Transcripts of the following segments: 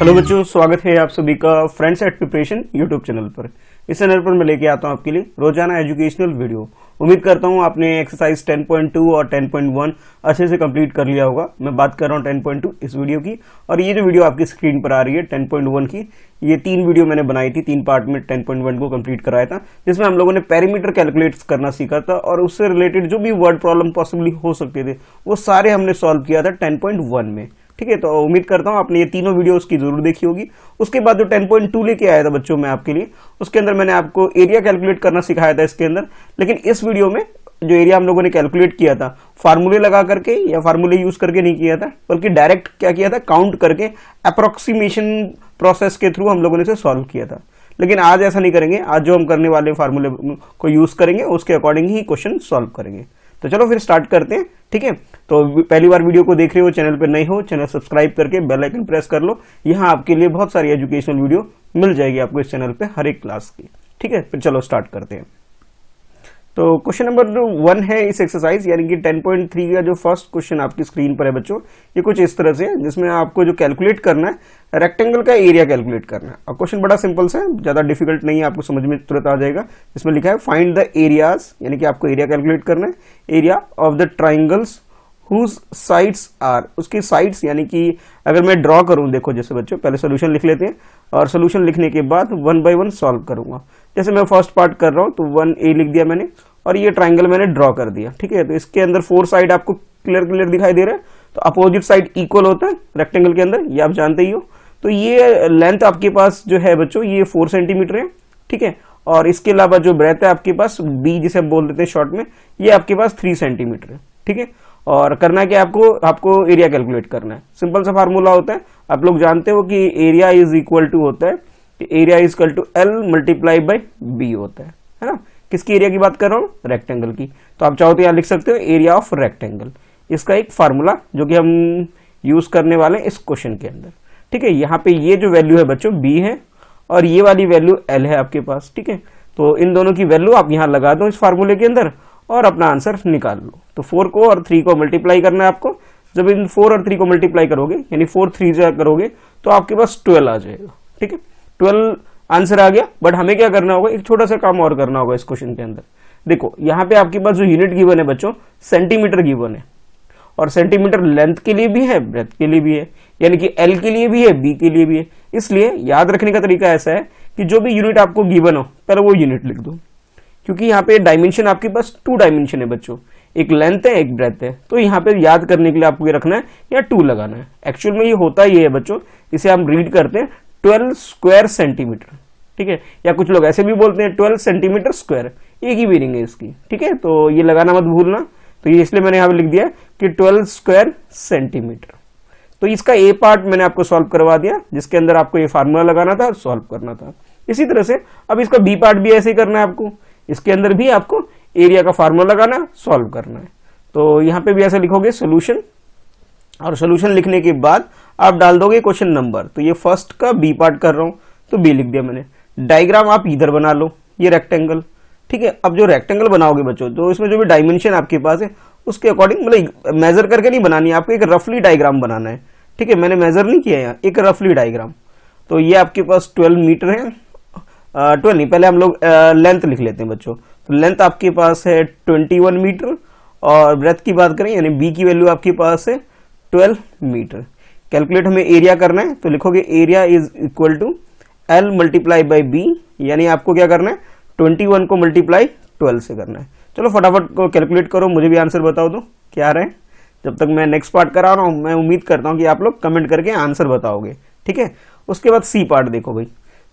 Hello बच्चों, स्वागत है आप सभी का friends at preparation YouTube channel पर। इस चैनल पर मैं लेके आता हूं आपके लिए रोजाना एजुकेशनल वीडियो। उम्मीद करता हूं आपने एक्सरसाइज 10.2 और 10.1 अच्छे से कंप्लीट कर लिया होगा। मैं बात कर रहा हूं 10.2 इस वीडियो की, और ये जो वीडियो आपकी स्क्रीन पर आ रही है 10.1 की, ये 3 वीडियो मैंने बनाई थी, 3 पार्ट में 10.1 को कंप्लीट कराया था, जिसमें हम लोगों ने पेरीमीटर कैलकुलेट करना सीखा था और उससे रिलेटेड जो भी वर्ड प्रॉब्लम पॉसिबली हो सकते थे वो सारे हमने सॉल्व किया था 10.1 में। ठीक है, तो उम्मीद करता हूं आपने ये तीनों वीडियोस की जरूर देखी होगी। उसके बाद जो 10.2 लेके आया था बच्चों मैं आपके लिए, उसके अंदर मैंने आपको एरिया कैलकुलेट करना सिखाया था इसके अंदर। लेकिन इस वीडियो में जो एरिया हम लोगों ने कैलकुलेट किया था फार्मूले लगा करके या फार्मूले यूज करके नहीं किया था, बल्कि डायरेक्ट क्या किया था, काउंट करके अप्रोक्सीमेशन प्रोसेस के थ्रू हम लोगों ने इसे सॉल्व किया था। लेकिन आज ऐसा नहीं करेंगे। आज जो हम करने वाले फार्मूले को यूज करेंगे उसके अकॉर्डिंग ही क्वेश्चन सॉल्व करेंगे। तो चलो फिर स्टार्ट करते हैं। ठीक है, तो पहली बार वीडियो को देख रहे हो, चैनल पर नए हो, चैनल सब्सक्राइब करके बेल आइकन प्रेस कर लो। यहाँ आपके लिए बहुत सारी एजुकेशनल वीडियो मिल जाएगी आपको इस चैनल पे हर एक क्लास की। ठीक है, फिर चलो स्टार्ट करते हैं। तो क्वेश्चन नंबर 1 है इस एक्सरसाइज, यानी कि 10.3 का जो फर्स्ट क्वेश्चन आपकी स्क्रीन पर है बच्चों, ये कुछ इस तरह से है, जिसमें आपको जो कैलकुलेट करना है रेक्टेंगल का एरिया कैलकुलेट करना है। और क्वेश्चन बड़ा सिंपल सा है, ज्यादा डिफिकल्ट नहीं है, आपको समझ में तुरंत आ जाएगा। इसमें लिखा है फाइंड द एरियाज, यानी कि आपको एरिया कैलकुलेट करना है, area of the triangles whose sides are, उसकी साइड्स, यानी कि अगर मैं ड्रॉ करूं, देखो जैसे बच्चों पहले सोल्यूशन लिख लेते हैं और सोल्यूशन लिखने के बाद 1 बाय 1 सॉल्व करूंगा। जैसे मैं फर्स्ट पार्ट कर रहा हूं तो 1a लिख दिया मैंने और ये ट्राइंगल मैंने ड्रॉ कर दिया। ठीक है, तो इसके अंदर 4 साइड आपको क्लियर दिखाई दे रहा है, तो अपोजिट साइड इक्वल होता है रेक्टेंगल के अंदर, ये आप जानते ही हो। तो ये लेंथ आपके पास जो है बच्चों ये 4 सेंटीमीटर है। ठीक है, और इसके अलावा जो ब्रेथ है आपके पास b जिसे हम बोल देते हैं शॉर्ट में, ये आपके पास 3 सेंटीमीटर है। ठीक है, और करना क्या आपको एरिया कैलकुलेट करना है। सिंपल सा फार्मूला होता है, आप लोग जानते हो कि एरिया इज इक्वल टू होता है, area is equal to L multiply by B होता है ना। किसकी एरिया की बात कर रहा हूं? रेक्टेंगल की। तो आप चाहो तो यहां लिख सकते हो एरिया ऑफ रेक्टेंगल, इसका एक फार्मूला जो कि हम यूज करने वाले हैं इस क्वेश्चन के अंदर। ठीक है, यहाँ पे ये जो वैल्यू है बच्चों B है और ये वाली वैल्यू L है आपके पास। ठीक है, तो इन दोनों की वैल्यू आप यहां लगा दो इस फार्मूले के अंदर और अपना आंसर निकाल लो। तो 4 को और 3 को मल्टीप्लाई करना है आपको। जब इन 4 और 3 को मल्टीप्लाई करोगे, यानी 4 3 जा करोगे, तो आपके पास 12 आ जाएगा। ठीक है, 12 आंसर आ गया। बट हमें क्या करना होगा, एक छोटा सा काम और करना होगा इस क्वेश्चन के अंदर। देखो यहाँ पे आपके पास जो यूनिट गिवन है बच्चों, सेंटीमीटर गिवन है, और सेंटीमीटर लेंथ के लिए भी है, ब्रेथ के लिए भी है, यानी कि L के लिए भी है, B के लिए भी है। इसलिए याद रखने का तरीका ऐसा है कि जो भी यूनिट आपको गिवन हो पहले वो यूनिट लिख दो, क्योंकि यहाँ पे डायमेंशन आपके पास 2 डायमेंशन है बच्चों, एक लेंथ है एक ब्रेथ है। तो यहाँ पे याद करने के लिए आपको ये रखना है या 2 लगाना है। एक्चुअल में ये होता ही है बच्चों, इसे हम रीड करते हैं 12 स्क्वायर सेंटीमीटर। ठीक है, या कुछ लोग ऐसे भी बोलते हैं 12 सेंटीमीटर स्क्वायर, एक ही मीनिंग है इसकी। ठीक है, तो ये लगाना मत भूलना। तो ये इसलिए मैंने यहाँ पे लिख दिया कि 12 स्क्वायर सेंटीमीटर। तो इसका ए पार्ट मैंने आपको सॉल्व करवा दिया, जिसके अंदर आपको ये फार्मूला लगाना था, सॉल्व करना था। इसी तरह से अब इसका बी पार्ट भी ऐसे ही करना है आपको, इसके अंदर भी आपको एरिया का फार्मूला लगाना, सॉल्व करना है। तो यहाँ पे भी ऐसे लिखोगे सोल्यूशन, और सोल्यूशन लिखने के बाद आप डाल दोगे क्वेश्चन नंबर। तो ये फर्स्ट का बी पार्ट कर रहा हूं तो बी लिख दिया मैंने। डायग्राम आप इधर बना लो, ये रेक्टेंगल। ठीक है, अब जो रेक्टेंगल बनाओगे बच्चों, तो इसमें जो भी डायमेंशन आपके पास है उसके अकॉर्डिंग, मतलब मेजर करके नहीं बनानी है आपको, एक रफली डायग्राम बनाना है। ठीक है, मैंने मेजर नहीं किया यहाँ, एक रफली डायग्राम। तो ये आपके पास 12 मीटर है, 12 नहीं, पहले हम लोग लेंथ लिख लेते हैं बच्चों। तो लेंथ आपके पास है 21 मीटर, और ब्रेथ की बात करें यानी B की वैल्यू आपके पास है 12 मीटर। कैलकुलेट हमें एरिया करना है, तो लिखोगे area is equal to L multiply by B, यानी आपको क्या करना है 21 को मल्टीप्लाई 12 से करना है। चलो फटाफट को कैलकुलेट करो, मुझे भी आंसर बताओ दो क्या आ रहा है। जब तक मैं नेक्स्ट पार्ट करा रहा हूं, मैं उम्मीद करता हूं कि आप लोग कमेंट करके आंसर बताओगे। ठीक है, उसके बाद सी पार्ट देखो भाई,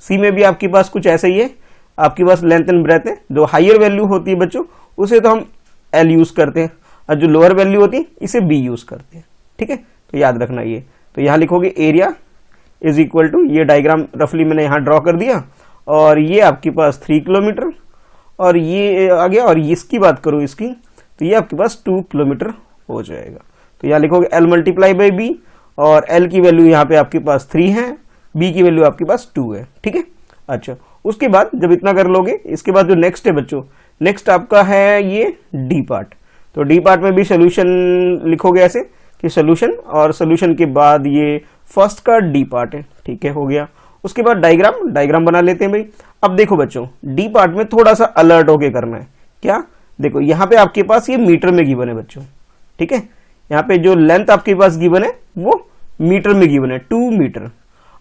सी में भी आपके पास कुछ ऐसा ही है, आपके पास लेंथ एंड ब्रेथ है। जो हाइयर वैल्यू होती है बच्चों उसे तो हम L यूज करते हैं, और जो लोअर वैल्यू होती है इसे B यूज करते हैं। ठीक है, तो याद रखना ये। तो यहाँ लिखोगे एरिया इज इक्वल टू, ये डायग्राम रफली मैंने यहाँ ड्रॉ कर दिया, और ये आपके पास 3 किलोमीटर, और ये आ गया। और इसकी बात करूँ इसकी, तो ये आपके पास 2 किलोमीटर हो जाएगा। तो यहाँ लिखोगे L मल्टीप्लाई बाई B, और L की वैल्यू यहाँ पे आपके पास 3 है, B की वैल्यू आपके पास 2 है। ठीक है, अच्छा उसके बाद जब इतना कर लोगे, इसके बाद जो नेक्स्ट है बच्चों, नेक्स्ट आपका है ये डी पार्ट। तो डी पार्ट में भी सोल्यूशन लिखोगे ऐसे कि सोल्यूशन, और सोल्यूशन के बाद ये फर्स्ट का डी पार्ट है, ठीक है, हो गया। उसके बाद डायग्राम बना लेते हैं भाई। अब देखो बच्चों, डी पार्ट में थोड़ा सा अलर्ट होके करना है। क्या, देखो यहाँ पे आपके पास ये मीटर में गिवन है बच्चों, ठीक है, यहाँ पे जो लेंथ आपके पास गिवन है वो मीटर में गिवन है, 2 मीटर।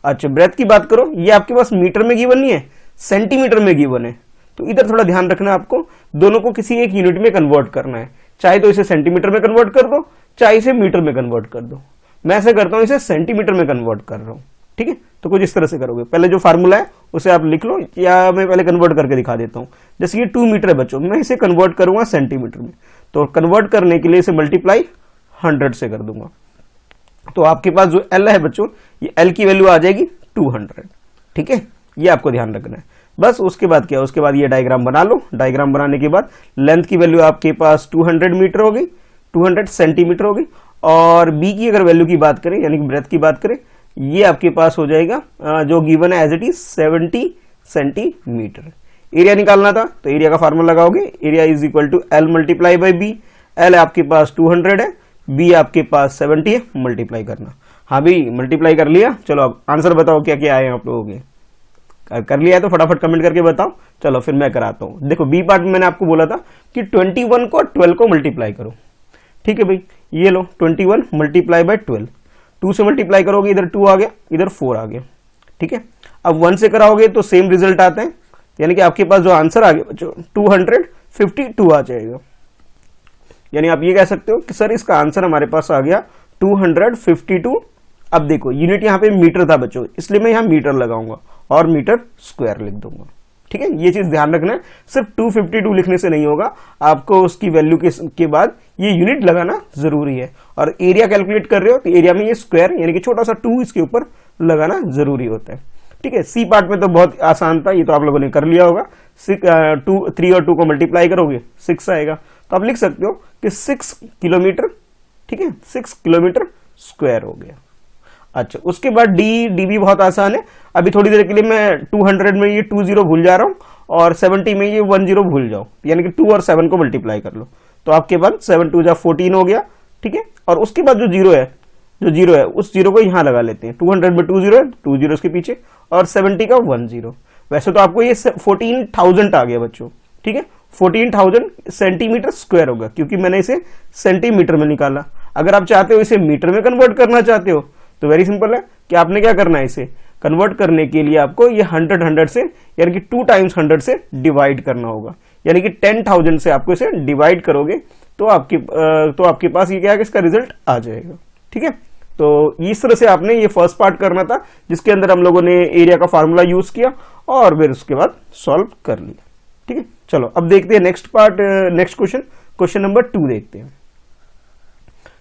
अच्छा, ब्रेथ की बात करो, ये आपके पास मीटर में गिवन नहीं है, सेंटीमीटर में गिवन है। तो इधर थोड़ा ध्यान रखना, आपको दोनों को किसी एक यूनिट में कन्वर्ट करना है। चाहे तो इसे सेंटीमीटर में कन्वर्ट कर दो, चाहे इसे मीटर में कन्वर्ट कर दो। मैं ऐसे करता हूं, इसे सेंटीमीटर में कन्वर्ट कर रहा हूं, ठीक है। तो कुछ इस तरह से करोगे, पहले जो फार्मूला है उसे आप लिख लो, या मैं पहले कन्वर्ट करके दिखा देता हूं। जैसे ये 2 मीटर है बच्चों, मैं इसे कन्वर्ट करूंगा सेंटीमीटर में, तो कन्वर्ट करने के लिए इसे मल्टीप्लाई 100 से कर दूंगा। तो आपके पास जो L है बच्चों, ये L की वैल्यू आ जाएगी 200, ठीक है, ये आपको ध्यान रखना है। बस उसके बाद क्या, उसके बाद ये डायग्राम बना लो। डायग्राम बनाने के बाद लेंथ की वैल्यू आपके पास 200 मीटर होगी, 200 सेंटीमीटर होगी। और बी की अगर वैल्यू की बात करें, यानी कि ब्रेथ की बात करें, ये आपके पास हो जाएगा जो गिवन है as it is 70 centimetre. Area निकालना था तो एरिया का फार्मूला लगाओगे, area is equal to L multiply by B. L आपके पास 200 है, बी आपके पास 70 है, मल्टीप्लाई करना। हाँ भाई, मल्टीप्लाई कर लिया। चलो अब आंसर बताओ क्या क्या आए आप लोगों के। कर लिया है तो फटाफट कमेंट करके बताओ। चलो फिर मैं कराता हूं। देखो बी पार्ट में मैंने आपको बोला था कि 21 को 12 को मल्टीप्लाई करो, ठीक है भाई। ये लो 21 मल्टीप्लाई बाय 12, 2 से मल्टीप्लाई करोगे, इधर 2 आ गया, इधर 4 आ गया, ठीक है। अब 1 से कराओगे तो सेम रिजल्ट आता है, यानी कि आपके पास जो आंसर आ गया बच्चों 252 आ जाएगा। यानी आप ये कह सकते हो कि सर इसका आंसर हमारे पास आ गया 252। अब देखो यूनिट यहाँ पे मीटर था बच्चों, इसलिए मैं यहाँ मीटर लगाऊंगा और मीटर स्क्वायर लिख दूंगा, ठीक है। ये चीज ध्यान रखना है, सिर्फ 252 लिखने से नहीं होगा, आपको उसकी वैल्यू के बाद ये यूनिट लगाना जरूरी है। और एरिया कैलकुलेट कर रहे हो तो एरिया में ये स्क्वायर यानी कि छोटा सा 2 इसके ऊपर लगाना जरूरी होता है, ठीक है। सी पार्ट में तो बहुत आसान था, ये तो आप लोगों ने कर लिया होगा। 3 और 2 को मल्टीप्लाई करोगे 6 आएगा, तो आप लिख सकते हो कि 6 किलोमीटर, ठीक है, 6 किलोमीटर स्क्वायर हो गया। अच्छा, उसके बाद डी भी बहुत आसान है। अभी थोड़ी देर के लिए मैं 200 में ये 20 भूल जा रहा हूं और 70 में ये 10 भूल जाओ, यानी कि 2 और 7 को मल्टीप्लाई कर लो, तो आपके पास 7 2 जा 14 हो गया, ठीक है। और उसके बाद जो जीरो है उस जीरो को यहां लगा लेते हैं। 200 में 2 जीरो है, 2 जीरो के पीछे, और 70 का 1 जीरो। वैसे तो आपको ये 14,000 आ गया बच्चों, ठीक है। 14,000 सेंटीमीटर स्क्वायर होगा, क्योंकि मैंने इसे सेंटीमीटर में निकाला। अगर आप चाहते हो इसे मीटर में कन्वर्ट करना चाहते हो तो वेरी सिंपल है कि आपने क्या करना है, इसे कन्वर्ट करने के लिए आपको ये 100 से यानी कि 2 टाइम्स 100 से डिवाइड करना होगा, यानी कि 10,000 से आपको इसे डिवाइड करोगे तो आपके पास ये क्या है, इसका रिजल्ट आ जाएगा, ठीक है। तो इस तरह से आपने ये फर्स्ट पार्ट करना था, जिसके अंदर हम लोगों ने एरिया का फार्मूला यूज किया और फिर उसके बाद सॉल्व कर लिया, ठीक है। चलो अब देखते हैं next part, next question number 2 देखते हैं।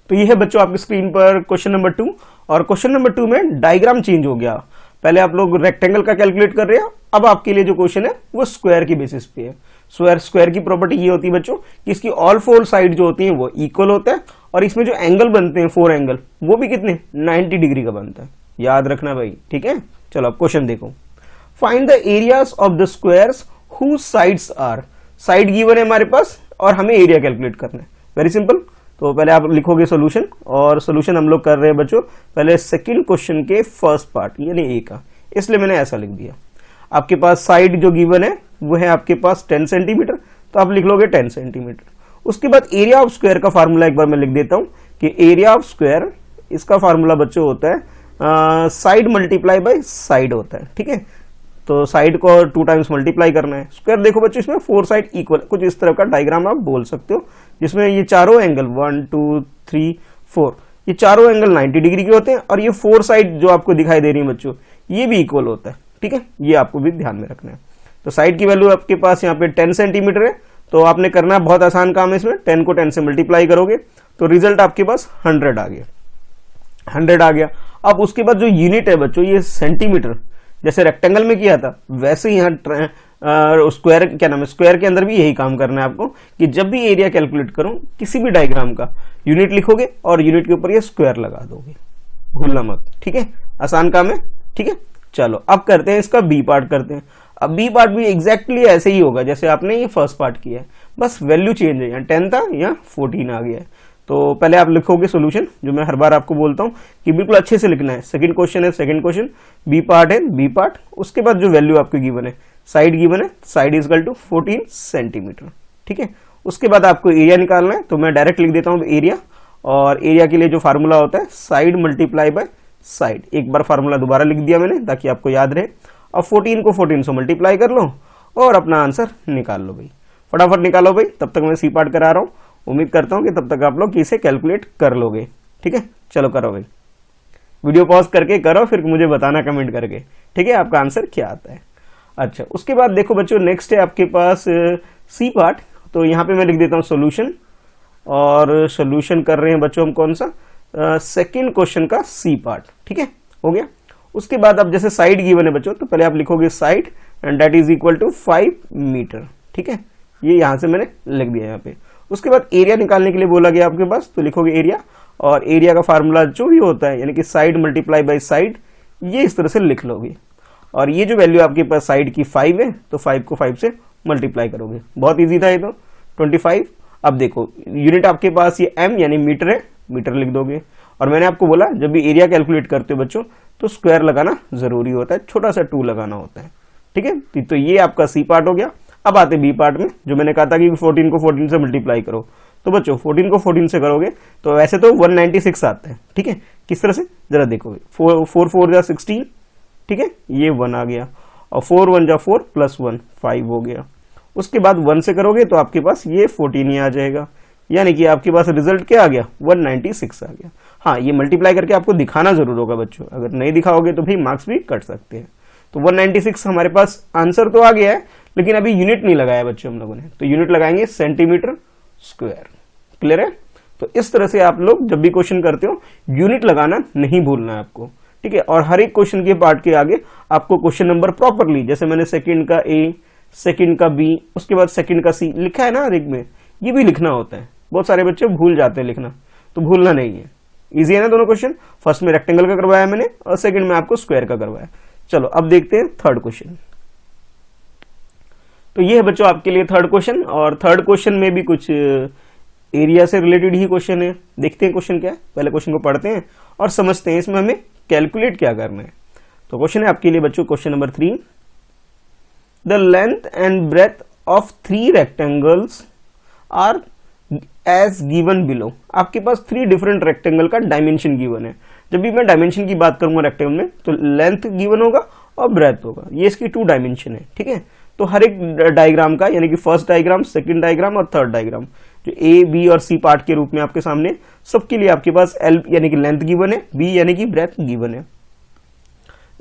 तो ये है बच्चों आपकी स्क्रीन पर क्वेश्चन नंबर 2, और क्वेश्चन नंबर 2 में डायग्राम चेंज हो गया। पहले आप लोग रेक्टेंगल का कैलकुलेट कर रहे हैं, अब आपके लिए जो क्वेश्चन है वो स्क्वायर की बेसिस पे है। स्क्वायर की प्रॉपर्टी ये होती है बच्चों कि इसकी ऑल 4 साइड जो होती हैं वो इक्वल होता है, और इसमें जो एंगल बनते हैं 4 एंगल वो भी कितने 90 डिग्री का बनता है, याद रखना भाई, ठीक है। चलो अब क्वेश्चन देखो। Find the areas of the squares whose sides are. Side given है हमारे पास और हमें एरिया कैलकुलेट करना है, वेरी सिंपल। तो पहले आप लिखोगे सॉल्यूशन, और सॉल्यूशन हम लोग कर रहे हैं बच्चों पहले सेकंड क्वेश्चन के फर्स्ट पार्ट यानी ए का, इसलिए मैंने ऐसा लिख दिया। आपके पास साइड जो गिवन है वो है आपके पास 10 सेंटीमीटर, तो आप लिख लोगे 10 सेंटीमीटर। उसके बाद एरिया ऑफ स्क्वायर का फार्मूला एक बार मैं लिख देता हूं कि एरिया ऑफ स्क्वायर, इसका फार्मूला बच्चों होता है साइड मल्टीप्लाई बाय साइड होता है, ठीक है। तो साइड को 2 टाइम्स मल्टीप्लाई करना है। स्क्वायर देखो बच्चों इसमें 4 साइड इक्वल, कुछ इस तरह का डायग्राम आप बोल सकते हो, जिसमें ये चारों एंगल 1 2 3 4 ये चारों एंगल 90 डिग्री के होते हैं, और ये 4 साइड जो आपको दिखाई दे रही है बच्चों ये भी इक्वल होता है, ठीक है। ये आपको भी ध्यान में रखना है। तो साइड की वैल्यू आपके पास यहाँ पे 10 सेंटीमीटर है, तो आपने करना बहुत आसान काम है इसमें, 10 को 10 से मल्टीप्लाई करोगे तो रिजल्ट आपके पास 100 आ गया, 100 आ गया। अब उसके बाद जो यूनिट है बच्चों ये सेंटीमीटर, जैसे रेक्टेंगल में किया था वैसे ही यहाँ स्क्वायर, क्या नाम है, स्क्वायर के अंदर भी यही काम करना है आपको कि जब भी एरिया कैलकुलेट करो किसी भी डायग्राम का यूनिट लिखोगे और यूनिट के ऊपर ये स्क्वायर लगा दोगे, भूलना मत, ठीक है। आसान काम है, ठीक है। चलो अब करते हैं इसका बी पार्ट करते हैं। अब बी पार्ट भी एग्जैक्टली ऐसे ही होगा जैसे आपने ये फर्स्ट पार्ट किया है, बस वैल्यू चेंज है, यहाँ 10 था यहाँ 14 आ गया है। तो पहले आप लिखोगे सोल्यूशन, जो मैं हर बार आपको बोलता हूँ कि बिल्कुल अच्छे से लिखना है। सेकंड क्वेश्चन है, सेकंड क्वेश्चन, बी पार्ट है, बी पार्ट, उसके बाद जो वैल्यू आपकी गिवन है, साइड गिवन है, side is equal to 14 centimetre, ठीक है। उसके बाद आपको एरिया निकालना है, तो मैं डायरेक्ट लिख देता हूँ एरिया, और एरिया के लिए जो फार्मूला होता है साइड मल्टीप्लाई बाय साइड, एक बार फार्मूला दोबारा लिख दिया मैंने ताकि आपको याद रहे। अब 14 को 14 से मल्टीप्लाई कर लो और अपना आंसर निकाल लो भाई, फटाफट निकालो भाई। तब तक मैं सी पार्ट करा रहा हूँ, उम्मीद करता हूँ कि तब तक आप लोग इसे कैलकुलेट कर लोगे, ठीक है। चलो करो भाई, वीडियो पॉज करके करो, फिर मुझे बताना कमेंट करके, ठीक है, आपका आंसर क्या आता है। अच्छा, उसके बाद देखो बच्चों, नेक्स्ट है आपके पास सी पार्ट। तो यहाँ पे मैं लिख देता हूँ सोल्यूशन, और सोल्यूशन कर रहे हैं बच्चों हम कौन सा, सेकेंड क्वेश्चन का सी पार्ट, ठीक है, हो गया। उसके बाद अब जैसे साइड गिवन है बच्चों, तो पहले आप लिखोगे side and that is equal to 5 metre, ठीक है, ये यहां से मैंने लिख दिया यहाँ पे। उसके बाद एरिया निकालने के लिए बोला गया आपके पास, तो लिखोगे एरिया, और एरिया का फार्मूला जो भी होता है यानी कि साइड मल्टीप्लाई बाय साइड, ये इस तरह से लिख लोगे। और ये जो वैल्यू आपके पास साइड की 5 है, तो 5 को 5 से मल्टीप्लाई करोगे, बहुत ईजी था ये तो, 25। अब देखो यूनिट आपके पास ये एम यानी मीटर है, मीटर लिख दोगे। और मैंने आपको बोला जब भी एरिया कैलकुलेट करते हो बच्चों, तो स्क्वायर लगाना जरूरी होता है, छोटा सा 2 लगाना होता है, ठीक है। तो ये आपका सी पार्ट हो गया। अब आते बी पार्ट में, जो मैंने कहा था कि 14 को 14 से मल्टीप्लाई करो। तो बच्चों 14 को 14 से करोगे तो वैसे तो 196 आता है, ठीक है। किस तरह से जरा देखोगे, 4 4 जा 16, ठीक है, ये 1 आ गया, और 4 1 जा 4 प्लस 1 5 हो गया। उसके बाद 1 से करोगे तो आपके पास ये 14 ही आ जाएगा, यानी कि आपके पास रिजल्ट क्या आ गया, 196 आ गया। हाँ, ये मल्टीप्लाई करके आपको दिखाना जरूर होगा बच्चों, अगर नहीं दिखाओगे तो भाई मार्क्स भी कट सकते हैं। तो 196 हमारे पास आंसर तो आ गया है, लेकिन अभी यूनिट नहीं लगाया बच्चों हम लोगों ने, तो यूनिट लगाएंगे सेंटीमीटर स्क्वायर, क्लियर है। तो इस तरह से आप लोग जब भी क्वेश्चन करते हो यूनिट लगाना नहीं भूलना है आपको, ठीक है। और हर एक क्वेश्चन के पार्ट के आगे आपको क्वेश्चन नंबर प्रॉपरली, जैसे मैंने सेकंड का ए, सेकंड का बी, उसके बाद सेकंड का सी लिखा है ना हर एक में, ये भी लिखना होता है। बहुत सारे बच्चे भूल जाते हैं लिखना, तो भूलना नहीं है। इजी है ना दोनों क्वेश्चन, फर्स्ट में रेक्टेंगल का करवाया मैंने और सेकंड में आपको स्क्वायर का करवाया। चलो अब देखते हैं थर्ड क्वेश्चन। तो ये है बच्चों आपके लिए थर्ड क्वेश्चन, और थर्ड क्वेश्चन में भी कुछ एरिया से रिलेटेड ही क्वेश्चन है। देखते हैं क्वेश्चन क्या है, पहले क्वेश्चन को पढ़ते हैं और समझते हैं इसमें हमें कैलकुलेट क्या करना है। तो क्वेश्चन है आपके लिए बच्चों question number 3, the length and breadth of 3 rectangles are as given below. आपके पास 3 डिफरेंट रेक्टेंगल का डायमेंशन गिवन है। जब भी मैं डायमेंशन की बात करूंगा रेक्टेंगल में, तो लेंथ गिवन होगा और ब्रेथ होगा, ये इसकी 2 डायमेंशन है, ठीक है। तो हर एक डायग्राम का, यानी कि फर्स्ट डायग्राम, सेकंड डायग्राम और थर्ड डायग्राम, जो ए बी और सी पार्ट के रूप में आपके सामने, सबके लिए आपके पास एल यानी कि लेंथ गिवन है, बी यानी कि ब्रेथ गिवन है।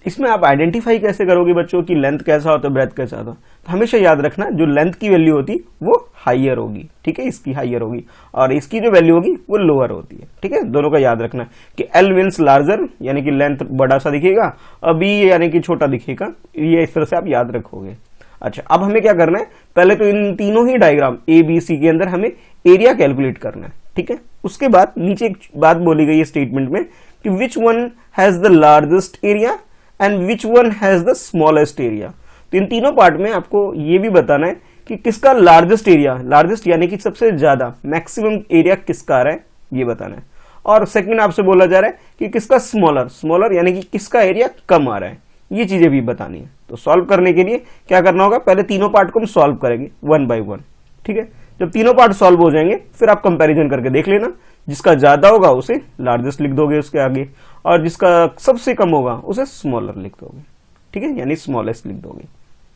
इसमें आप आइडेंटिफाई कैसे करोगे बच्चों की लेंथ कैसा होता है, ब्रेथ कैसा होता है। तो हमेशा याद रखना जो लेंथ की वैल्यू होती वो हाइयर होगी, ठीक है, इसकी हाइयर होगी, और इसकी जो वैल्यू होगी वो लोअर होती है, ठीक है। दोनों का याद रखना कि एल मीन्स लार्जर यानी कि लेंथ बड़ा सा दिखेगा, और बी यानी कि छोटा दिखेगा, ये इस तरह से आप याद रखोगे। अच्छा, अब हमें क्या करना है, पहले तो इन तीनों ही डायग्राम ए बी सी के अंदर हमें एरिया कैलकुलेट करना है, ठीक है। उसके बाद नीचे एक बात बोली गई है स्टेटमेंट में कि which one has the largest area and which one has the smallest area. तो इन तीनों पार्ट में आपको ये भी बताना है कि किसका लार्जेस्ट एरिया, लार्जेस्ट यानी कि सबसे ज्यादा, मैक्सिमम एरिया किसका आ रहा है, ये बताना है। और सेकंड आपसे बोला जा रहा है कि किसका स्मॉलर, स्मॉलर यानी कि किसका एरिया कम आ रहा है, ये चीजें भी बतानी है। तो सॉल्व करने के लिए क्या करना होगा, पहले तीनों पार्ट को हम सॉल्व करेंगे 1 by 1, ठीक है। जब तीनों पार्ट सॉल्व हो जाएंगे फिर आप कंपैरिजन करके देख लेना, जिसका ज्यादा होगा उसे लार्जेस्ट लिख दोगे उसके आगे, और जिसका सबसे कम होगा उसे स्मॉलर लिख दोगे, ठीक है, यानी स्मॉलेस्ट लिख दोगे,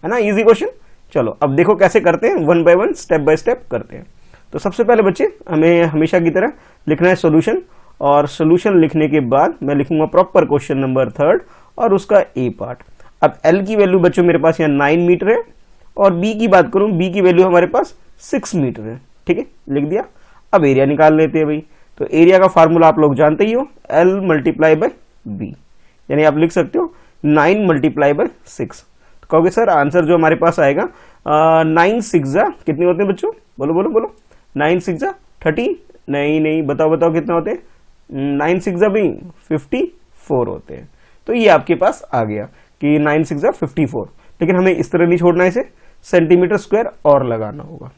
है ना। Easy question. चलो अब देखो कैसे करते हैं, 1 by 1 स्टेप बाय स्टेप करते हैं। तो सबसे पहले बच्चे हमें हमेशा की तरह लिखना है सोल्यूशन, और सोल्यूशन लिखने के बाद मैं लिखूंगा प्रॉपर क्वेश्चन नंबर 3 और उसका ए पार्ट। अब एल की वैल्यू बच्चों मेरे पास यहाँ 9 मीटर है, और बी की बात करूं, बी की वैल्यू हमारे पास 6 मीटर है, ठीक है, लिख दिया। अब एरिया निकाल लेते हैं भाई। तो एरिया का फार्मूला आप लोग जानते ही हो, एल मल्टीप्लाई बाय बी, यानी आप लिख सकते हो 9 मल्टीप्लाई बाय 6। तो कहोगे सर आंसर जो हमारे पास आएगा 9 6 कितने होते हैं बच्चों, बोलो बोलो बोलो, 9 6 30, नहीं बताओ बताओ कितना होते हैं, 9 6 भी 54 होते हैं। तो ये आपके पास आ गया कि 9 6 54, लेकिन हमें इस तरह नहीं छोड़ना, इसे सेंटीमीटर स्क्वायर और लगाना होगा।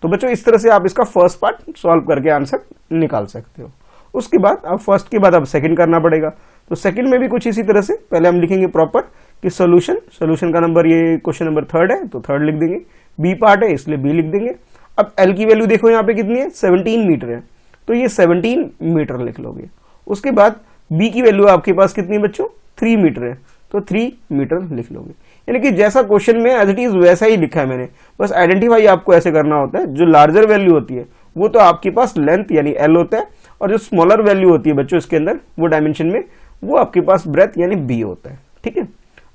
तो बच्चों इस तरह से आप इसका फर्स्ट पार्ट सॉल्व करके आंसर निकाल सकते हो। उसके बाद अब फर्स्ट के बाद अब सेकंड करना पड़ेगा। तो सेकंड में भी कुछ इसी तरह से पहले हम लिखेंगे प्रॉपर कि सोल्यूशन का नंबर, ये क्वेश्चन नंबर थर्ड है तो थर्ड लिख देंगे, बी पार्ट है इसलिए बी लिख देंगे। अब एल की वैल्यू देखो यहाँ पे कितनी है, 17 मीटर है, तो ये 17 मीटर लिख लोगे। उसके बाद बी की वैल्यू आपके पास कितनी है बच्चों, 3 मीटर है, तो 3 मीटर लिख लोगे। यानी कि जैसा क्वेश्चन में एज इट इज वैसा ही लिखा है मैंने, बस आइडेंटिफाई आपको ऐसे करना होता है। जो लार्जर वैल्यू होती है वो तो आपके पास लेंथ यानी एल होता है, और जो स्मॉलर वैल्यू होती है बच्चों इसके अंदर वो डायमेंशन में, वो आपके पास ब्रेथ यानी बी होता है। ठीक है,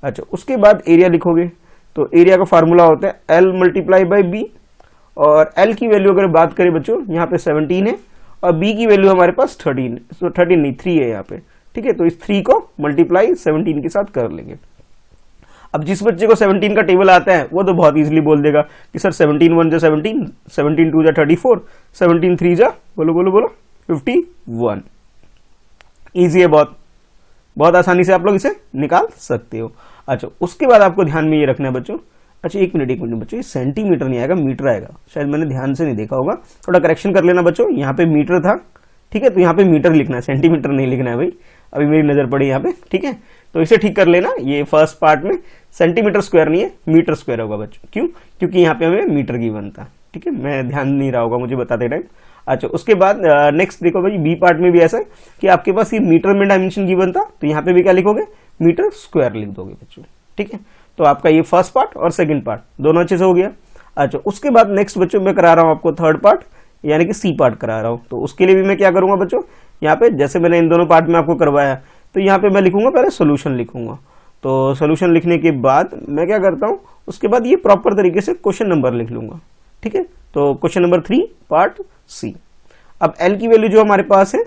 अच्छा उसके बाद एरिया लिखोगे, तो एरिया का फार्मूला होता है एल मल्टीप्लाई बाई बी, और एल की वैल्यू अगर बात करें बच्चों यहाँ पे 17 है, और बी की वैल्यू हमारे पास 13, तो 13 नहीं 3 है यहाँ पे। ठीक है, तो इस 3 को मल्टीप्लाई 17 के साथ कर लेंगे। अब जिस बच्चे को 17 का टेबल आता है वो तो बहुत इजीली बोल देगा कि सर 17 1 जा 17, 17 2 जा 34, 17 3 जा बोलो बोलो बोलो 51। इजी है, बहुत आसानी से आप लोग इसे निकाल सकते हो। अच्छा उसके बाद आपको ध्यान में ये रखना है बच्चों, अच्छा एक मिनट बच्चों, ये सेंटीमीटर नहीं आएगा मीटर आएगा, शायद मैंने ध्यान से नहीं देखा होगा, थोड़ा करेक्शन कर लेना बच्चों। यहाँ पे मीटर था, ठीक है, तो यहाँ पे मीटर लिखना है, सेंटीमीटर नहीं लिखना है भाई, अभी मेरी नजर पड़ी यहाँ पे। ठीक है, तो इसे ठीक कर लेना, ये फर्स्ट पार्ट में सेंटीमीटर स्क्वायर नहीं है मीटर स्क्वायर होगा बच्चों। क्यों, क्योंकि यहाँ पे हमें मीटर की बनता। ठीक है, मैं ध्यान नहीं रहा होगा मुझे बताते टाइम। अच्छा उसके बाद नेक्स्ट देखो भाई, बी पार्ट में भी ऐसा है कि आपके पास ये मीटर में डायमेंशन गिवन था, तो यहाँ पे भी क्या लिखोगे, मीटर स्क्वायर लिख दोगे बच्चों। ठीक है, तो आपका ये फर्स्ट पार्ट और सेकंड पार्ट दोनों अच्छे से हो गया। अच्छा उसके बाद नेक्स्ट बच्चों मैं करा रहा हूँ आपको थर्ड पार्ट यानी कि सी पार्ट करा रहा हूँ। तो उसके लिए भी मैं क्या करूंगा बच्चों, यहाँ पे जैसे मैंने इन दोनों पार्ट में आपको करवाया, तो यहाँ पे मैं लिखूंगा पहले सोल्यूशन लिखूंगा। तो सोल्यूशन लिखने के बाद मैं क्या करता हूँ, उसके बाद ये प्रॉपर तरीके से क्वेश्चन नंबर लिख लूंगा। ठीक है, तो क्वेश्चन नंबर 3 पार्ट सी। अब एल की वैल्यू जो हमारे पास है,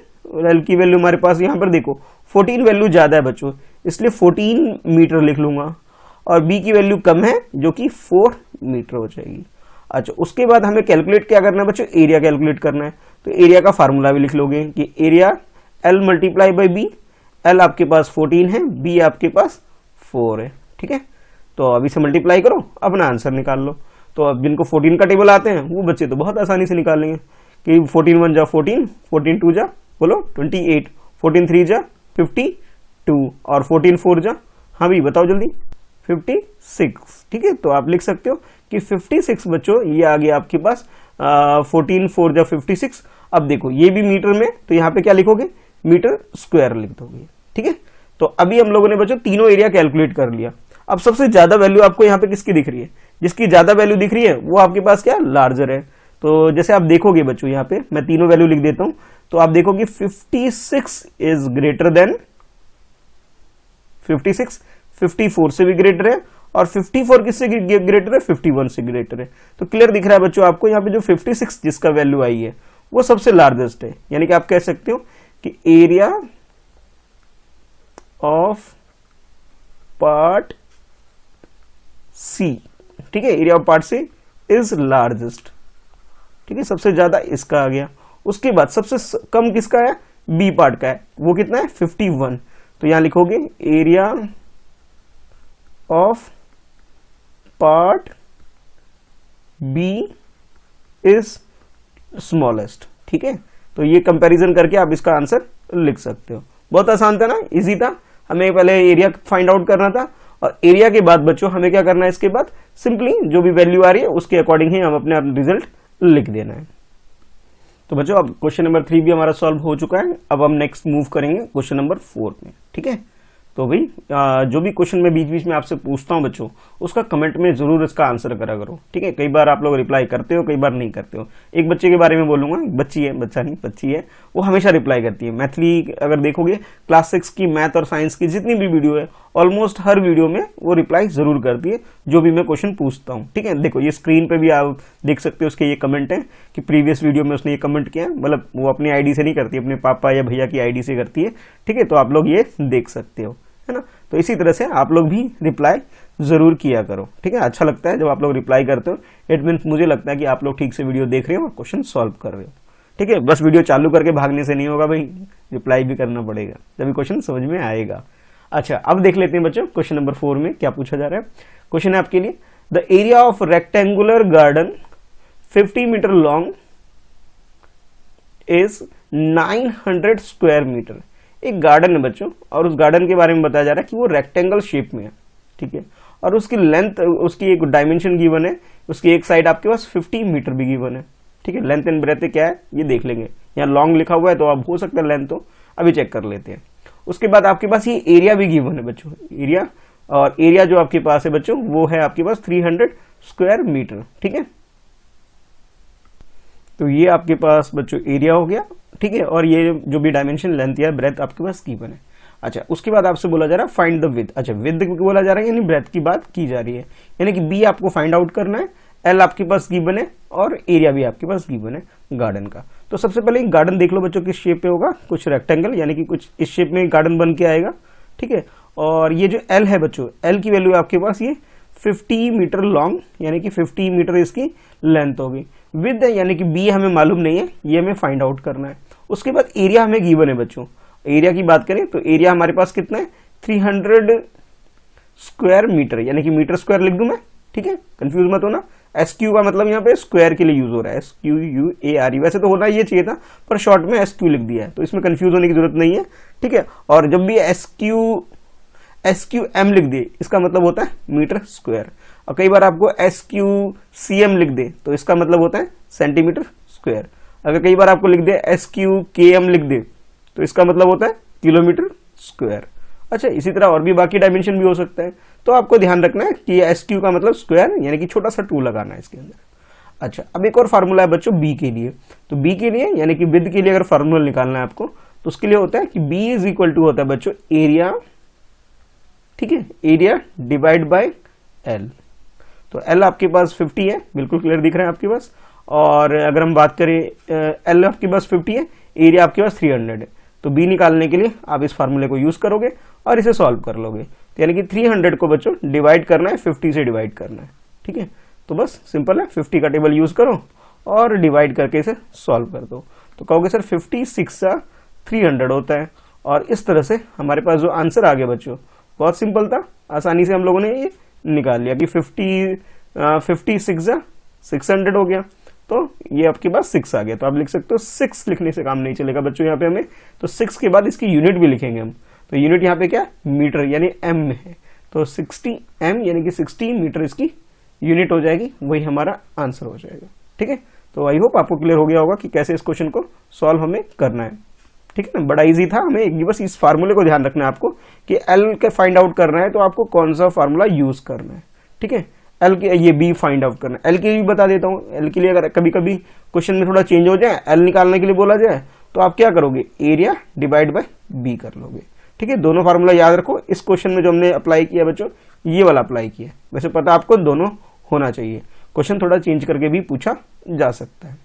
एल की वैल्यू हमारे पास यहाँ पर देखो 14 वैल्यू ज्यादा है बच्चों, इसलिए 14 मीटर लिख लूंगा, और बी की वैल्यू कम है जो कि 4 मीटर हो जाएगी। अच्छा उसके बाद हमें कैलकुलेट क्या करना है बच्चों, एरिया कैलकुलेट करना है। तो एरिया का फार्मूला भी लिख लोगे कि area L multiply by B, L आपके पास 14 है, बी आपके पास 4 है। ठीक है, तो अभी से मल्टीप्लाई करो, अपना आंसर निकाल लो। तो अब जिनको 14 का टेबल आते हैं वो बच्चे तो बहुत आसानी से निकाल लेंगे कि 14 1 जा 14, 14 2 जा बोलो 28, 14 3 जा 52, और 14 4 जा, हाँ भी बताओ जल्दी 56। ठीक है, तो आप लिख सकते हो कि 56 बच्चों ये आ गया आपके पास 14 4 जा 56। अब देखो ये भी मीटर में, तो यहाँ पे क्या लिखोगे, मीटर स्क्वायर लिख दोगे। ठीक है, तो अभी हम लोगों ने बच्चों तीनों एरिया कैलकुलेट कर लिया। अब सबसे ज्यादा वैल्यू आपको यहाँ पे किसकी दिख रही है, जिसकी ज्यादा वैल्यू दिख रही है वो आपके पास क्या लार्जर है। तो जैसे आप देखोगे बच्चों, यहाँ पे मैं तीनों वैल्यू लिख देता हूं, तो आप देखोगे 56 इज ग्रेटर देन 56, 54 से भी ग्रेटर है, और 54 किससे ग्रेटर है, 51 से ग्रेटर है। तो क्लियर दिख रहा है बच्चों आपको, यहाँ पे जो 56 जिसका वैल्यू आई है वो सबसे लार्जेस्ट है। यानी कि आप कह सकते हो कि एरिया ऑफ पार्ट सी, ठीक है, area of part C is largest. ठीक है, सबसे ज्यादा इसका आ गया। उसके बाद सबसे कम किसका है, बी पार्ट का है, वो कितना है 51। तो यहां लिखोगे area of part B is smallest. ठीक है, तो ये कंपैरिजन करके आप इसका आंसर लिख सकते हो। बहुत आसान था ना, इजी था। हमें पहले एरिया फाइंड आउट करना था, और एरिया के बाद बच्चों हमें क्या करना है, इसके बाद सिंपली जो भी वैल्यू आ रही है उसके अकॉर्डिंग ही हम अपने रिजल्ट लिख देना है। तो बच्चों अब क्वेश्चन नंबर 3 भी हमारा सॉल्व हो चुका है। अब हम नेक्स्ट मूव करेंगे क्वेश्चन नंबर 4 में। ठीक है, तो भाई जो भी क्वेश्चन मैं बीच बीच में आपसे पूछता हूं बच्चों, उसका कमेंट में जरूर इसका आंसर करा करो। ठीक है, कई बार आप लोग रिप्लाई करते हो, कई बार नहीं करते हो। एक बच्चे के बारे में बोलूंगा, एक बच्ची है, बच्चा नहीं बच्ची है, वो हमेशा रिप्लाई करती है। मैथली अगर देखोगे क्लास 6 की मैथ और साइंस की जितनी भी वीडियो है, ऑलमोस्ट हर वीडियो में वो रिप्लाई जरूर करती है जो भी मैं क्वेश्चन पूछता हूँ। ठीक है, देखो ये स्क्रीन पे भी आप देख सकते हो, उसके ये कमेंट है कि प्रीवियस वीडियो में उसने ये कमेंट किया है, मतलब वो अपनी आईडी से नहीं करती, अपने पापा या भैया की आईडी से करती है। ठीक है, तो आप लोग ये देख सकते हो, है ना। तो इसी तरह से आप लोग भी रिप्लाई जरूर किया करो। ठीक है, अच्छा लगता है जब आप लोग रिप्लाई करते हो, इट मीन्स मुझे लगता है कि आप लोग ठीक से वीडियो देख रहे हो और क्वेश्चन सॉल्व कर रहे हो। ठीक है, बस वीडियो चालू करके भागने से नहीं होगा भाई, रिप्लाई भी करना पड़ेगा, तभी क्वेश्चन समझ में आएगा। अच्छा अब देख लेते हैं बच्चों क्वेश्चन नंबर 4 में क्या पूछा जा रहा है। क्वेश्चन है आपके लिए, the area of rectangular garden 50 metre long is 900 square metre. एक गार्डन है बच्चों, और उस गार्डन के बारे में बताया जा रहा है कि वो रेक्टेंगल शेप में है, ठीक है, और उसकी लेंथ, उसकी एक डायमेंशन गिवन है, उसकी एक साइड आपके पास 50 मीटर भी गिवन है, ठीक है। लेंथ एंड ब्रेथ क्या है ये देख लेंगे, यहाँ लॉन्ग लिखा हुआ है तो अब हो सकता है लेंथ, तो अभी चेक कर लेते हैं। उसके बाद आपके पास ये एरिया भी गिवन है बच्चों, एरिया, और एरिया जो आपके पास है बच्चों वो है आपके पास 300 स्क्वायर मीटर, ठीक है। तो ये आपके पास बच्चों एरिया हो गया, ठीक है, और ये जो भी डायमेंशन लेंथ या ब्रेथ आपके पास गिवन है। अच्छा, उसके बाद आपसे बोला जा रहा है फाइंड द विड्थ। अच्छा, विड्थ बोला जा रहा है यानी ब्रेथ की बात की जा रही है, यानी कि बी आपको फाइंड आउट करना है, एल आपके पास गिवन है और एरिया भी आपके पास गिवन है गार्डन का। तो सबसे पहले गार्डन देख लो बच्चों किस शेप पे होगा, कुछ रेक्टेंगल यानी कि कुछ इस शेप में गार्डन बन के आएगा, ठीक है। और ये जो एल है बच्चों, एल की वैल्यू आपके पास ये 50 मीटर लॉन्ग यानी कि 50 मीटर इसकी लेंथ होगी। विद यानी कि बी हमें मालूम नहीं है, ये हमें फाइंड आउट करना है। उसके बाद एरिया हमें गिवन है बच्चों, एरिया की बात करें तो एरिया हमारे पास कितना है 300 स्क्वायर मीटर, यानी कि मीटर स्क्वायर लिख दूं मैं, ठीक है, कंफ्यूज मत होना। एस क्यू का मतलब यहाँ पे स्क्वायर के लिए यूज हो रहा है, S Q U A R E, वैसे तो होना ये चाहिए था पर शॉर्ट में एस क्यू लिख दिया है, तो इसमें कंफ्यूज होने की जरूरत नहीं है, ठीक है। और जब भी एस क्यू एम लिख दे इसका मतलब होता है मीटर स्क्वायर, और कई बार आपको एस क्यू सी एम लिख दे तो इसका मतलब होता है सेंटीमीटर स्क्वायर। अगर कई बार आपको लिख दे एस क्यू के एम लिख दे तो इसका मतलब होता है किलोमीटर स्क्वायर। अच्छा, इसी तरह और भी बाकी डायमेंशन भी हो सकता है, तो आपको ध्यान रखना है कि एस क्यू का मतलब स्क्वायर यानी कि छोटा सा 2 लगाना है इसके अंदर। अच्छा, अब एक और फार्मूला है बच्चों बी के लिए, तो बी के लिए यानी कि विद के लिए अगर फार्मूला निकालना है आपको तो उसके लिए होता है कि बी इज इक्वल टू होता है बच्चों एरिया, ठीक है, एरिया डिवाइड बाय एल। तो एल आपके पास 50 है, बिल्कुल क्लियर दिख रहा है आपके पास, और अगर हम बात करें एल आपके पास 50 है, एरिया आपके पास 300 है, तो बी निकालने के लिए आप इस फार्मूले को यूज करोगे और इसे सॉल्व कर लोगे। तो यानी कि 300 को बच्चों डिवाइड करना है 50 से डिवाइड करना है, ठीक है। तो बस सिंपल है, 50 का टेबल यूज करो और डिवाइड करके इसे सॉल्व कर दो, तो कहोगे सर 56 सा 300 होता है, और इस तरह से हमारे पास जो आंसर आ गया बच्चों बहुत सिंपल था, आसानी से हम लोगों ने ये निकाल लिया कि 56 सा 600 हो गया, तो ये आपके पास 6 आ गया। तो आप लिख सकते हो 6 लिखने से काम नहीं चलेगा बच्चों, यहाँ पे हमें तो 6 के बाद इसकी यूनिट भी लिखेंगे हम, तो यूनिट यहाँ पे क्या मीटर यानी एम में है, तो 60 एम यानी कि 60 मीटर इसकी यूनिट हो जाएगी, वही हमारा आंसर हो जाएगा, ठीक है। तो आई होप आपको क्लियर हो गया होगा कि कैसे इस क्वेश्चन को सॉल्व हमें करना है, ठीक है ना, बड़ा इजी था। हमें बस इस फार्मूले को ध्यान रखना है आपको कि एल के फाइंड आउट करना है तो आपको कौन सा फार्मूला यूज करना है, ठीक है। एल के ये बी फाइंड आउट करना है, एल के भी बता देता हूँ, एल के लिए अगर कभी कभी क्वेश्चन में थोड़ा चेंज हो जाए, एल निकालने के लिए बोला जाए तो आप क्या करोगे एरिया डिवाइड बाय बी कर लोगे, ठीक है। दोनों फार्मूला याद रखो, इस क्वेश्चन में जो हमने अप्लाई किया बच्चों ये वाला अप्लाई किया, वैसे पता आपको दोनों होना चाहिए, क्वेश्चन थोड़ा चेंज करके भी पूछा जा सकता है।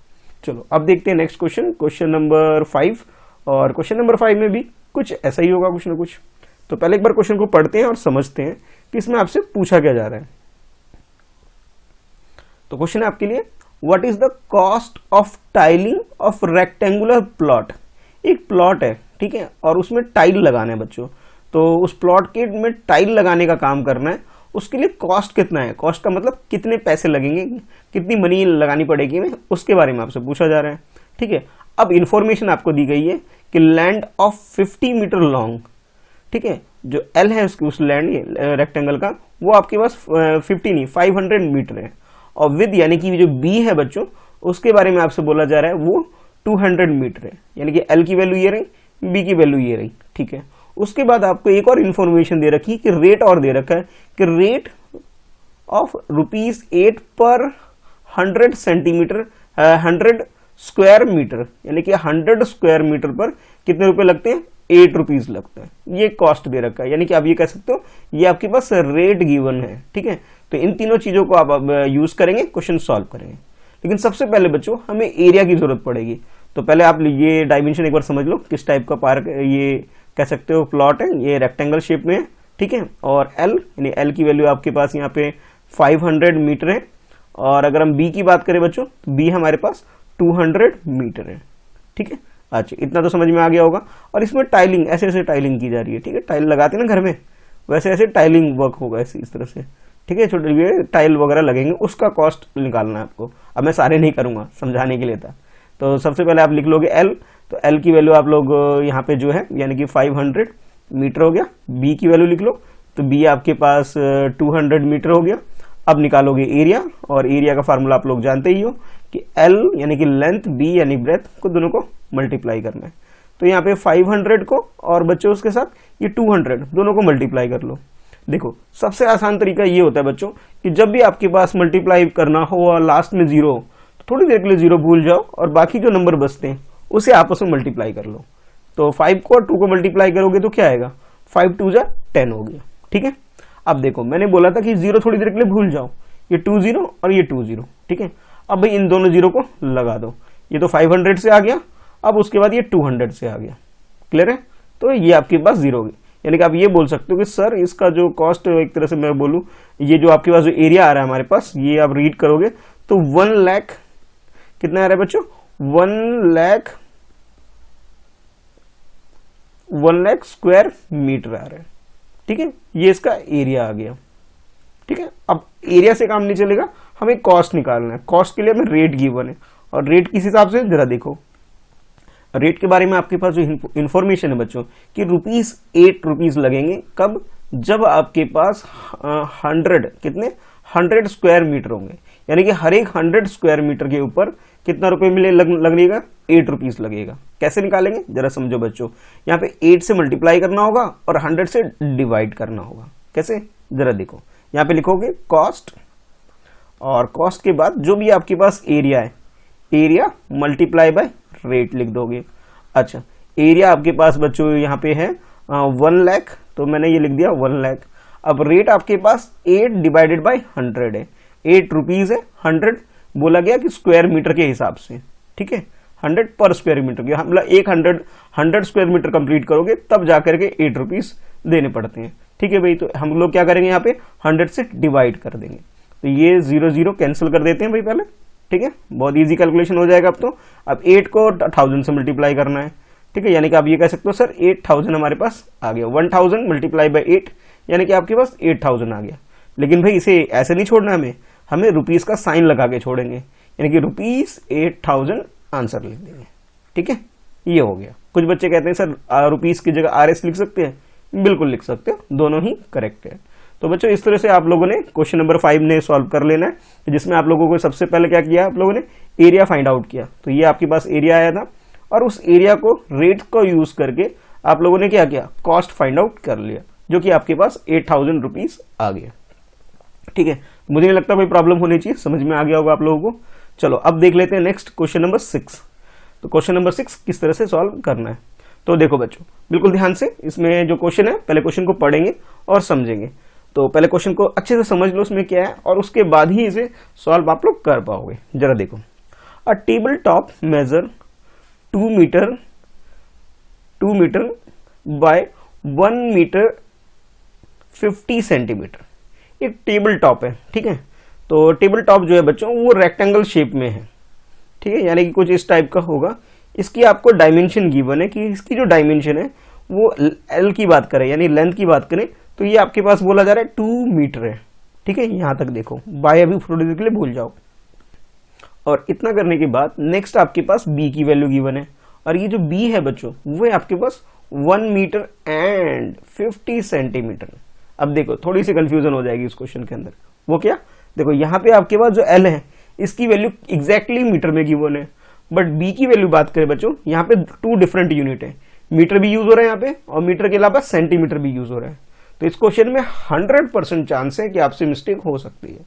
चलो अब देखते हैं नेक्स्ट क्वेश्चन, क्वेश्चन नंबर 5, और क्वेश्चन नंबर 5 में भी कुछ ऐसा ही होगा कुछ ना कुछ। तो पहले एक बार क्वेश्चन को पढ़ते हैं और समझते हैं कि इसमें आपसे पूछा क्या जा रहा है। तो क्वेश्चन है आपके लिए, what is the cost of tiling of rectangular plot. एक प्लॉट है, ठीक है, और उसमें टाइल लगाना है बच्चों, तो उस प्लॉट के में टाइल लगाने का काम करना है, उसके लिए कॉस्ट कितना है, कॉस्ट का मतलब कितने पैसे लगेंगे, कितनी मनी लगानी पड़ेगी, में उसके बारे में आपसे पूछा जा रहा है, ठीक है। अब इंफॉर्मेशन आपको दी गई है कि लैंड ऑफ 50 मीटर लॉन्ग, ठीक है, जो एल है उसकी उस लैंड रेक्टेंगल का वो आपके पास 50 नहीं 500 मीटर है, और विद यानी कि जो बी है बच्चों उसके बारे में आपसे बोला जा रहा है वो 200 मीटर है, यानी कि एल की वैल्यू ये रही, बी की वैल्यू ये रही, ठीक है। उसके बाद आपको एक और इंफॉर्मेशन दे रखी कि रेट और दे रखा है कि रेट ऑफ ₹8 पर 100 सेंटीमीटर 100 स्क्वायर मीटर, यानी कि 100 स्क्वायर मीटर पर कितने रुपए लगते हैं, 8 रुपीज लगता है, ये कॉस्ट दे रखा है, यानी कि आप ये कह सकते हो ये आपके पास रेट गिवन है, ठीक है। तो इन तीनों चीजों को आप यूज करेंगे, क्वेश्चन सॉल्व करेंगे। लेकिन सबसे पहले बच्चों हमें एरिया की जरूरत पड़ेगी, तो पहले आप ये डायमेंशन एक बार समझ लो किस टाइप का पार्क ये कह सकते हो प्लॉट है, ये रेक्टेंगल शेप में है, ठीक है। और एल यानी एल की वैल्यू आपके पास यहाँ पे 500 मीटर है, और अगर हम बी की बात करें बच्चों तो बी हमारे पास 200 मीटर है, ठीक है। अच्छा, इतना तो समझ में आ गया होगा। और इसमें टाइलिंग ऐसे ऐसे टाइलिंग की जा रही है, ठीक है, टाइल लगाते हैं ना घर में, वैसे ऐसे टाइलिंग वर्क होगा ऐसे इस तरह से, ठीक है, छोटे टाइल वगैरह लगेंगे, उसका कॉस्ट निकालना है आपको। अब मैं सारे नहीं करूंगा, समझाने के लिए था। तो सबसे पहले आप लिख लोगे एल, तो एल की वैल्यू आप लोग यहाँ पे जो है यानी कि 500 मीटर हो गया। बी की वैल्यू लिख लो, तो बी आपके पास 200 मीटर हो गया। अब निकालोगे एरिया, और एरिया का फार्मूला आप लोग जानते ही हो कि एल यानी कि लेंथ, बी यानी ब्रेथ को, दोनों को मल्टीप्लाई करना है। तो यहाँ पे 500 को और बच्चों उसके साथ ये 200 दोनों को मल्टीप्लाई कर लो। देखो सबसे आसान तरीका ये होता है बच्चों कि जब भी आपके पास मल्टीप्लाई करना हो और लास्ट में जीरो हो, तो थोड़ी देर के लिए जीरो भूल जाओ और बाकी जो नंबर बचते हैं उसे आपस में मल्टीप्लाई कर लो। तो 5 को और 2 को मल्टीप्लाई करोगे तो क्या आएगा, 5 2 जा 10 हो गया। ठीक है, अब देखो मैंने बोला था कि जीरो थोड़ी देर के लिए भूल जाओ, ये 2 0 और ये 2 0। ठीक है, अब भाई इन दोनों जीरो को लगा दो, ये तो 500 से आ गया, अब उसके बाद ये 200 से आ गया। क्लियर है, तो ये आपके पास जीरो होगी। यानी कि आप ये बोल सकते हो कि सर इसका जो कॉस्ट, एक तरह से मैं बोलूं, ये जो आपके पास जो एरिया आ रहा है हमारे पास, ये आप रीड करोगे तो 1 लाख कितना आ रहा है बच्चों, 1 लाख स्क्वायर मीटर आ रहा है। ठीक है, ये इसका एरिया आ गया। ठीक है, अब एरिया से काम नहीं चलेगा, हमें कॉस्ट निकालना है। कॉस्ट के लिए हमें रेट गिवन है, और रेट किस हिसाब से, जरा देखो रेट के बारे में आपके पास जो इंफॉर्मेशन है बच्चों कि ₹8 लगेंगे। कब, जब आपके पास 100 कितने 100 स्क्वायर मीटर होंगे, यानी कि हर एक 100 स्क्वायर मीटर के ऊपर कितना रुपए मिले लगेगा, ₹8 लगेगा। कैसे निकालेंगे जरा समझो बच्चों, यहाँ पे 8 से मल्टीप्लाई करना होगा और 100 से डिवाइड करना होगा। कैसे, जरा देखो, यहाँ पे लिखोगे कॉस्ट, और कॉस्ट के बाद जो भी आपके पास एरिया है, एरिया मल्टीप्लाई बाय रेट लिख दोगे। अच्छा, एरिया आपके पास बच्चों यहाँ पे है 1 लाख, तो मैंने ये लिख दिया 1 लाख। अब रेट आपके पास 8 डिवाइडेड बाय 100 है, ₹8 है। 100 बोला गया कि स्क्वायर मीटर के हिसाब से। ठीक है, 100 पर स्क्वायर मीटर के, मतलब 100 स्क्वायर मीटर कंप्लीट करोगे तब जाकर के ₹8 देने पड़ते हैं। ठीक है भाई, तो हम लोग क्या करेंगे, यहाँ पे 100 से डिवाइड कर देंगे, तो ये 0 0 कैंसिल कर देते हैं भाई पहले। ठीक है, बहुत इजी कैलकुलेशन हो जाएगा अब तो। अब 8 को 1000 से मल्टीप्लाई करना है। ठीक है, यानी कि आप ये कह सकते हो सर 8000 हमारे पास आ गया। 1000 मल्टीप्लाई बाय 8 यानी कि आपके पास 8000 आ गया। लेकिन भाई इसे ऐसे नहीं छोड़ना, हमें रुपीस का साइन लगा के छोड़ेंगे, यानी कि ₹8000 आंसर लिख देंगे। ठीक है, ये हो गया। कुछ बच्चे कहते हैं सर रुपीस की जगह RS लिख सकते हैं, बिल्कुल लिख सकते हो, दोनों ही करेक्ट है। तो बच्चों इस तरह से आप लोगों ने क्वेश्चन नंबर 5 ने सॉल्व कर लेना है, जिसमें आप लोगों को सबसे पहले क्या किया, आप लोगों ने एरिया फाइंड आउट किया। तो ये आपके पास एरिया आया था, और उस एरिया को रेट को यूज करके आप लोगों ने क्या किया, कॉस्ट फाइंड आउट कर लिया, जो कि आपके पास ₹8000 आ गया। ठीक है, मुझे नहीं लगता कोई प्रॉब्लम होनी चाहिए, समझ में आ गया होगा आप लोगों को। चलो अब देख लेते हैं नेक्स्ट क्वेश्चन नंबर 6। तो क्वेश्चन नंबर 6 किस तरह से सॉल्व करना है, तो देखो बच्चों बिल्कुल ध्यान से, इसमें जो क्वेश्चन है पहले क्वेश्चन को पढ़ेंगे और समझेंगे। तो पहले क्वेश्चन को अच्छे से समझ लो उसमें क्या है, और उसके बाद ही इसे सॉल्व आप लोग कर पाओगे। जरा देखो, a table top measure 2 metre by 1 metre 50 centimetre. एक टेबल टॉप है। ठीक है, तो टेबल टॉप जो है बच्चों वो रेक्टेंगल शेप में है। ठीक है, यानी कि कुछ इस टाइप का होगा। इसकी आपको डायमेंशन गिवन है कि इसकी जो डायमेंशन है वो L की बात करें, यानी लेंथ की बात करें, तो ये आपके पास बोला जा रहा है 2 मीटर है। ठीक है, यहां तक देखो, बाय अभी थोड़ी देर के लिए भूल जाओ। और इतना करने के बाद नेक्स्ट आपके पास B की वैल्यू गिवन है, और ये जो B है बच्चों वो है आपके पास 1 मीटर एंड 50 सेंटीमीटर। अब देखो थोड़ी सी कंफ्यूजन हो जाएगी इस क्वेश्चन के अंदर, वो क्या, देखो यहाँ पे आपके पास जो L है इसकी वैल्यू एग्जैक्टली मीटर में गिवन है, बट B की वैल्यू बात करें बच्चों, यहाँ पे 2 डिफरेंट यूनिट है, मीटर भी यूज हो रहा है यहाँ पे, और मीटर के अलावा सेंटीमीटर भी यूज हो रहा है। तो इस क्वेश्चन में 100% चांस है कि आपसे मिस्टेक हो सकती है।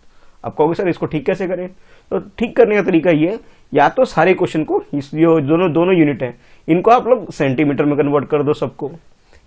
आप कहोगे सर इसको ठीक कैसे करें, तो ठीक करने का तरीका ये, या तो सारे क्वेश्चन को, इस जो दोनों यूनिट है इनको आप लोग सेंटीमीटर में कन्वर्ट कर दो सबको,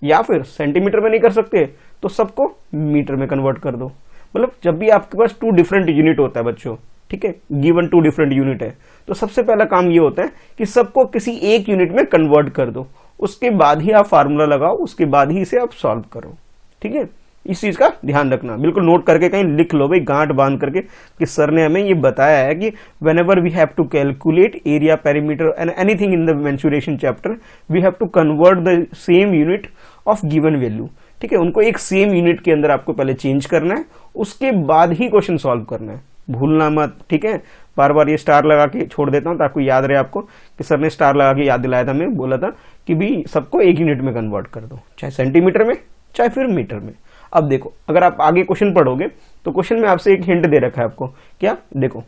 या फिर सेंटीमीटर में नहीं कर सकते तो सबको मीटर में कन्वर्ट कर दो। मतलब जब भी आपके पास 2 डिफरेंट यूनिट होता है बच्चों, ठीक है, गिवन 2 डिफरेंट यूनिट है, तो सबसे पहला काम ये होता है कि सबको किसी एक यूनिट में कन्वर्ट कर दो, उसके बाद ही आप फार्मूला लगाओ, उसके बाद ही इसे आप सॉल्व करो। ठीक है, इस चीज का ध्यान रखना, बिल्कुल नोट करके कहीं लिख लो भाई, गांठ बांध करके, कि सर ने हमें ये बताया है कि whenever we have to calculate area, perimeter and anything in the mensuration chapter, we have to convert the same unit of given value. ठीक है, उनको एक सेम यूनिट के अंदर आपको पहले चेंज करना है, उसके बाद ही क्वेश्चन सॉल्व करना है, भूलना मत। ठीक है, बार बार ये स्टार लगा के छोड़ देता हूं ताकि याद रहे आपको कि सर ने स्टार लगा के याद दिलाया था, मैं बोला था कि भी सबको एक यूनिट में कन्वर्ट कर दो, चाहे सेंटीमीटर में चाहे फिर मीटर में। अब देखो, अगर आप आगे क्वेश्चन पढ़ोगे तो क्वेश्चन में आपसे एक हिंट दे रखा है आपको, क्या देखो,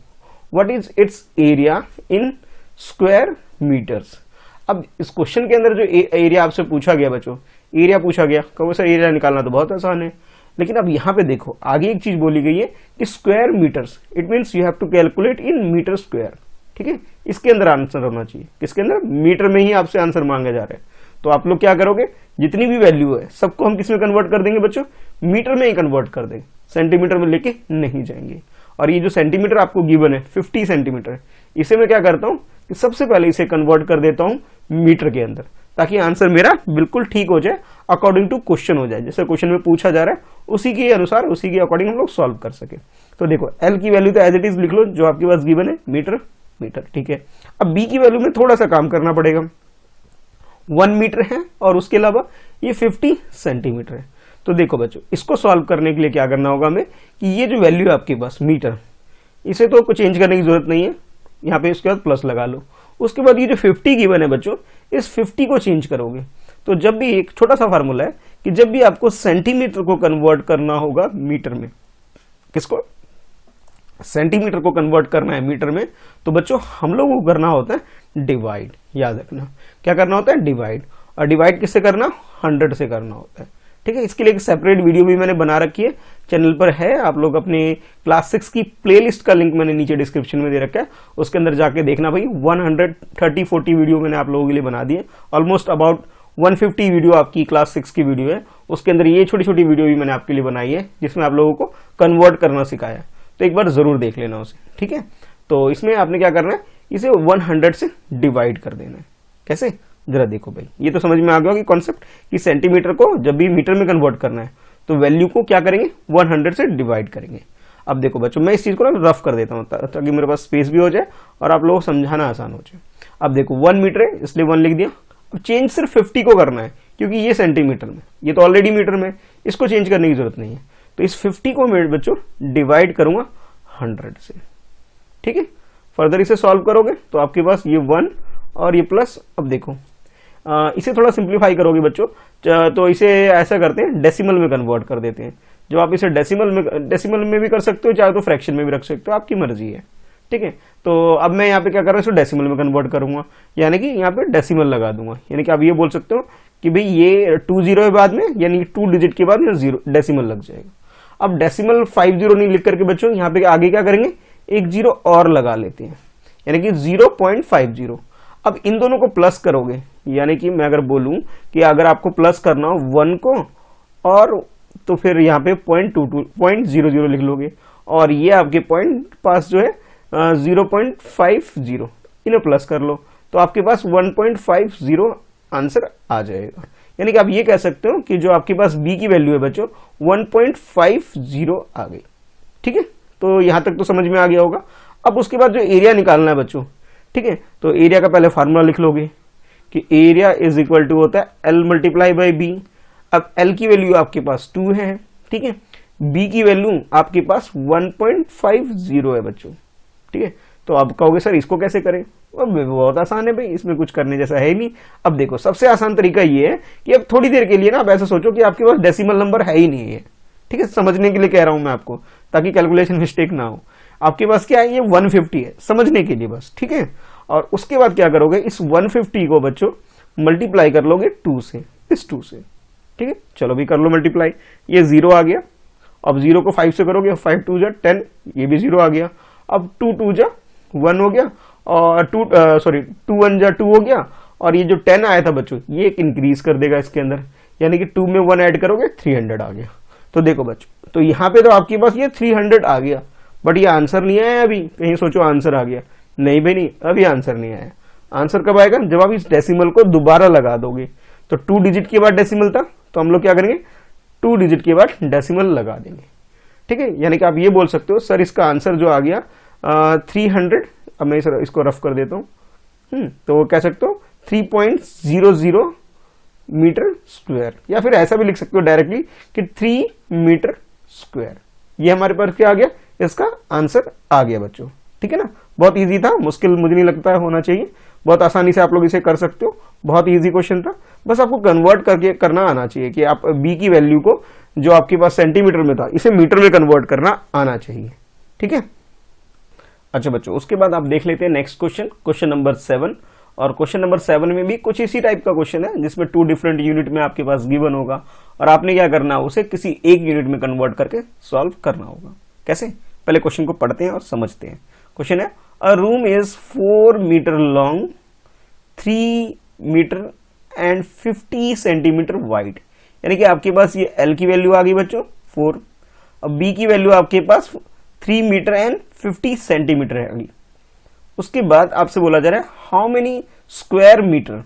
what is its area in square metres. अब इस क्वेश्चन के अंदर जो एरिया आपसे पूछा गया बच्चों, एरिया पूछा गया, कहो सर एरिया निकालना तो बहुत आसान है, लेकिन अब यहाँ पे देखो आगे एक चीज बोली गई है कि square metres, it means you have to calculate in metre square. ठीक है, इसके अंदर आंसर होना चाहिए, किसके अंदर, मीटर में ही आपसे आंसर मांगे जा रहे हैं। तो आप लोग क्या करोगे, जितनी भी वैल्यू है सबको हम किस में कन्वर्ट कर देंगे बच्चों, मीटर में ही कन्वर्ट कर देंगे, सेंटीमीटर में लेके नहीं जाएंगे। और ये जो सेंटीमीटर आपको गिवन है 50 सेंटीमीटर, इसे मैं क्या करता हूँ कि सबसे पहले इसे कन्वर्ट कर देता हूँ मीटर के अंदर, ताकि आंसर मेरा बिल्कुल ठीक हो जाए, अकॉर्डिंग टू क्वेश्चन हो जाए, जैसे क्वेश्चन में पूछा जा रहा है उसी के अनुसार, उसी के अकॉर्डिंग हम लोग सॉल्व कर सके। तो देखो एल की वैल्यू तो एज इट इज लिख लो जो आपके पास गिवन है, मीटर मीटर। ठीक है, अब बी की वैल्यू में थोड़ा सा काम करना पड़ेगा, 1 मीटर है और उसके अलावा ये 50 सेंटीमीटर है। तो देखो बच्चों, इसको सॉल्व करने के लिए क्या करना होगा हमें कि ये जो वैल्यू है आपके पास मीटर, इसे तो कुछ चेंज करने की जरूरत नहीं है, यहाँ पे इसके बाद प्लस लगा लो। उसके बाद ये जो 50 गिवन है बच्चों, इस 50 को चेंज करोगे। तो जब भी एक छोटा सा फार्मूला है कि जब भी आपको सेंटीमीटर को कन्वर्ट करना होगा मीटर में, किसको, सेंटीमीटर को कन्वर्ट करना है मीटर में, तो बच्चों हम लोग को करना होता है डिवाइड। याद रखना क्या करना होता है, डिवाइड। और डिवाइड किससे करना, 100 से करना होता है। ठीक है, इसके लिए एक सेपरेट वीडियो भी मैंने बना रखी है, चैनल पर है, आप लोग अपने क्लास 6 की प्लेलिस्ट का लिंक मैंने नीचे डिस्क्रिप्शन में दे रखा है, उसके अंदर जाके देखना भाई। 130-40 वीडियो मैंने आप लोगों के लिए बना दिए, ऑलमोस्ट अबाउट 150 वीडियो आपकी क्लास 6 की वीडियो है, उसके अंदर ये छोटी छोटी वीडियो भी मैंने आपके लिए बनाई है, जिसमें आप लोगों को कन्वर्ट करना सिखाया है, तो एक बार जरूर देख लेना उसे। ठीक है, तो इसमें आपने क्या करना है, इसे 100 से डिवाइड कर देना है। कैसे, जरा देखो भाई, ये तो समझ में आ गया कि कॉन्सेप्ट कि सेंटीमीटर को जब भी मीटर में कन्वर्ट करना है तो वैल्यू को क्या करेंगे, 100 से डिवाइड करेंगे। अब देखो बच्चों, मैं इस चीज को ना रफ कर देता हूँ ताकि मेरे पास स्पेस भी हो जाए और आप लोगों को समझाना आसान हो जाए। अब देखो 1 मीटर है इसलिए 1 लिख दिया। अब चेंज सिर्फ 50 को करना है, क्योंकि ये सेंटीमीटर में, ये तो ऑलरेडी मीटर में, इसको चेंज करने की जरूरत नहीं है। तो इस 50 को मैं बच्चों डिवाइड करूंगा 100 से। ठीक है, फर्दर इसे सॉल्व करोगे तो आपके पास ये 1 और ये प्लस। अब देखो इसे थोड़ा सिंप्लीफाई करोगे बच्चों, तो इसे ऐसा करते हैं, डेसिमल में कन्वर्ट कर देते हैं। जब आप इसे डेसिमल में भी कर सकते हो, चाहे तो फ्रैक्शन में भी रख सकते हो, आपकी मर्जी है। ठीक है, तो अब मैं यहाँ पे क्या कर रहा हूँ, इसे डेसिमल में कन्वर्ट करूंगा, यानी कि यहाँ पे डेसिमल लगा दूंगा। यानी कि आप ये बोल सकते हो कि भाई ये 2 जीरो है बाद में, यानी 2 डिजिट के बाद में 0 डेसिमल लग जाएगा। अब डेसिमल 50 नहीं लिख करके बच्चों यहाँ पे आगे क्या करेंगे, एक 0 और लगा लेते हैं, यानी कि 0.50। अब इन दोनों को प्लस करोगे, यानी कि मैं अगर बोलूं कि अगर आपको प्लस करना हो 1 को, और तो फिर यहाँ पे 0.00 लिख लोगे, और ये आपके पॉइंट पास जो है 0.50, इन्हें प्लस कर लो, तो आपके पास 1.50 आंसर आ जाएगा। यानी कि आप ये कह सकते हो कि जो आपके पास बी की वैल्यू है बच्चों 1.50 आ गई। ठीक है, तो यहां तक तो समझ में आ गया होगा। अब उसके बाद जो एरिया निकालना है बच्चों, ठीक है, तो एरिया का पहले फार्मूला लिख लोगे कि एरिया इज इक्वल टू होता है L मल्टीप्लाई बाई बी। अब L की वैल्यू आपके पास 2 है, ठीक है, B की वैल्यू आपके पास 1.50 है बच्चों। ठीक है, तो अब कहोगे सर इसको कैसे करें, बहुत आसान है भाई, इसमें कुछ करने जैसा है ही नहीं। अब देखो सबसे आसान तरीका ये है कि अब थोड़ी देर के लिए ना आप ऐसा सोचो कि आपके पास डेसिमल नंबर है ही नहीं है। ठीक है, समझने के लिए कह रहा हूं मैं आपको, ताकि कैलकुलेशन मिस्टेक ना हो। आपके पास क्या है, ये 150 है, समझने के लिए बस। ठीक है, और उसके बाद क्या करोगे, इस 150 को बच्चों मल्टीप्लाई कर लोगे 2 से, इस 2 से। ठीक है, चलो भी कर लो मल्टीप्लाई, ये 0 आ गया। अब 0 को 5 से करोगे, 5 2 जा 10, ये भी 0 आ गया। अब 2 2 जा 1 हो गया, और 2 1 जा 2 हो गया, और ये जो 10 आया था बच्चों ये एक इंक्रीज कर देगा इसके अंदर, यानी कि 2 में 1 ऐड करोगे 300 आ गया। तो देखो बच्चों, तो यहाँ पे तो आपके पास ये 300 आ गया, बट ये आंसर नहीं आया अभी। कहीं सोचो आंसर आ गया, नहीं भाई नहीं, अभी आंसर नहीं आया। आंसर कब आएगा, जब आप इस डेसिमल को दोबारा लगा दोगे। तो 2 डिजिट के बाद डेसिमल था, तो हम लोग क्या करेंगे, 2 डिजिट के बाद डेसिमल लगा देंगे। ठीक है, यानी कि आप ये बोल सकते हो सर इसका आंसर जो आ गया 300। अब मैं इसको रफ कर देता हूँ, तो कह सकते हो 3.00 मीटर स्क्वायर, या फिर ऐसा भी लिख सकते हो डायरेक्टली कि 3 मीटर स्क्वायर। ये हमारे पास क्या आ गया, इसका आंसर आ गया बच्चों। ठीक है ना, बहुत इजी था, मुश्किल मुझे नहीं लगता है होना चाहिए, बहुत आसानी से आप लोग इसे कर सकते हो, बहुत इजी क्वेश्चन था। बस आपको कन्वर्ट करके करना आना चाहिए कि आप बी की वैल्यू को जो आपके पास सेंटीमीटर में था इसे मीटर में कन्वर्ट करना आना चाहिए। ठीक है, अच्छा बच्चों, उसके बाद आप देख लेते हैं नेक्स्ट क्वेश्चन, क्वेश्चन नंबर 7। और क्वेश्चन नंबर 7 में भी कुछ इसी टाइप का क्वेश्चन है जिसमें 2 डिफरेंट यूनिट में आपके पास गिवन होगा और आपने क्या करना है, उसे किसी एक यूनिट में कन्वर्ट करके सॉल्व करना होगा। कैसे, पहले क्वेश्चन को पढ़ते हैं और समझते हैं। क्वेश्चन है, a room is 4 metre long, 3 metre and 50 centimetre wide. यानी कि आपके पास ये L की वैल्यू आ गई बच्चों 4, अब B की वैल्यू आपके पास 3 मीटर एंड 50 सेंटीमीटर है अगली। उसके बाद आपसे बोला जा रहा है how many square metre,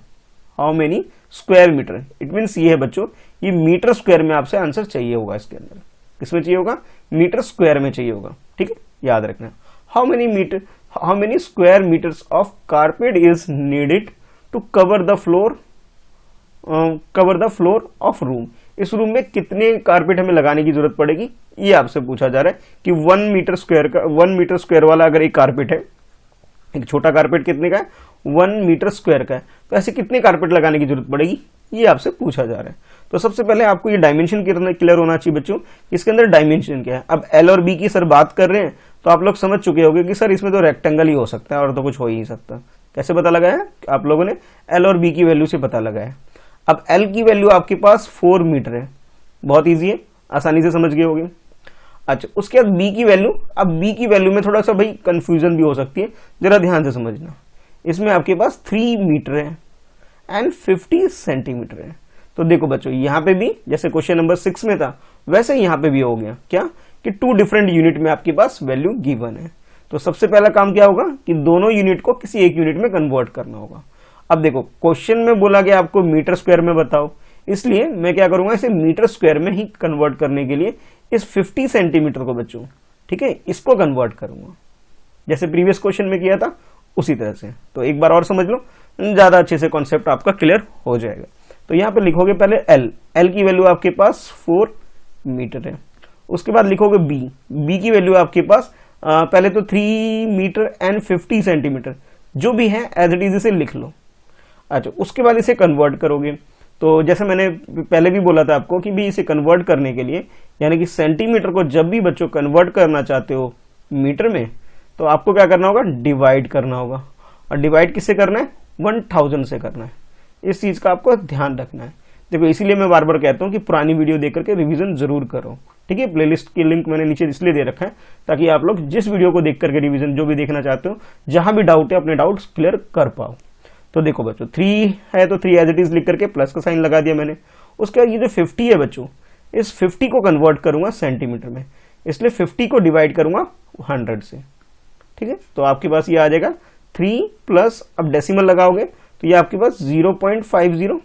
how many square metre, it means ये है बच्चों, ये मीटर स्क्वायर में आपसे आंसर चाहिए होगा। इसके अंदर किसमें चाहिए होगा, मीटर स्क्वायर में चाहिए होगा। ठीक है, याद रखना, how many square metres of carpet is needed to cover the floor of room. इस रूम में कितने कारपेट हमें लगाने की जरूरत पड़ेगी, ये आपसे पूछा जा रहा है कि 1 मीटर स्क्वायर वाला अगर एक कारपेट है, एक छोटा कारपेट कितने का है, 1 मीटर स्क्वायर का है, तो ऐसे कितने कारपेट लगाने की जरूरत पड़ेगी, ये आपसे पूछा जा रहा है। तो सबसे पहले आपको ये डायमेंशन क्लियर होना चाहिए बच्चों, इसके अंदर डायमेंशन क्या है। अब L और B की सर बात कर रहे हैं तो आप लोग समझ चुके होंगे कि सर इसमें तो रेक्टेंगल ही हो सकता है और तो कुछ हो ही नहीं सकता। कैसे पता लगा है, आप लोगों ने L और B की वैल्यू से पता लगा है। अब L की वैल्यू आपके पास 4 मीटर है, बहुत ईजी है, आसानी से समझ गए होंगे। अच्छा, उसके बाद B की वैल्यू, अब B की वैल्यू में थोड़ा सा भाई कंफ्यूजन भी हो सकती है, जरा ध्यान से समझना। इसमें आपके पास 3 मीटर है एंड 50 सेंटीमीटर है। तो देखो बच्चों, यहाँ पे भी जैसे क्वेश्चन नंबर 6 में था वैसे यहाँ पे भी हो गया क्या कि 2 डिफरेंट यूनिट में आपके पास वैल्यू गिवन है। तो सबसे पहला काम क्या होगा कि दोनों यूनिट को किसी एक यूनिट में कन्वर्ट करना होगा। अब देखो क्वेश्चन में बोला गया आपको मीटर स्क्वायर में बताओ, इसलिए मैं क्या करूंगा, इसे मीटर स्क्वायर में ही कन्वर्ट करने के लिए इस 50 सेंटीमीटर को बच्चों, ठीक है, इसको कन्वर्ट करूंगा जैसे प्रीवियस क्वेश्चन में किया था उसी तरह से। तो एक बार और समझ लो, ज्यादा अच्छे से कॉन्सेप्ट आपका क्लियर हो जाएगा। तो यहाँ पे लिखोगे पहले L की वैल्यू आपके पास 4 मीटर है। उसके बाद लिखोगे B की वैल्यू आपके पास पहले तो 3 मीटर एंड 50 सेंटीमीटर, जो भी है एज इट इज इसे लिख लो। अच्छा, उसके बाद इसे कन्वर्ट करोगे। तो जैसे मैंने पहले भी बोला था आपको कि भी इसे कन्वर्ट करने के लिए, यानी कि सेंटीमीटर को जब भी बच्चों कन्वर्ट करना चाहते हो मीटर में, तो आपको क्या करना होगा, डिवाइड करना होगा। और डिवाइड किससे करना है, 1000 से करना है। इस चीज का आपको ध्यान रखना है। देखो इसीलिए मैं बार बार कहता हूँ कि पुरानी वीडियो देख करके रिवीजन जरूर करो। ठीक है, प्लेलिस्ट की लिंक मैंने नीचे इसलिए दे रखा है ताकि आप लोग जिस वीडियो को देख करके रिवीजन जो भी देखना चाहते हो, जहां भी डाउट है अपने डाउट्स क्लियर कर पाओ। तो देखो बच्चों 3 है तो 3 एज इट इज लिख करके प्लस का साइन लगा दिया मैंने। उसके बाद ये जो 50 है बच्चों, इस 50 को कन्वर्ट करूंगा सेंटीमीटर में, इसलिए 50 को डिवाइड करूंगा 100 से। ठीक है, तो आपके पास ये आ जाएगा 3 प्लस, अब डेसिमल लगाओगे तो ये आपके पास 0.50।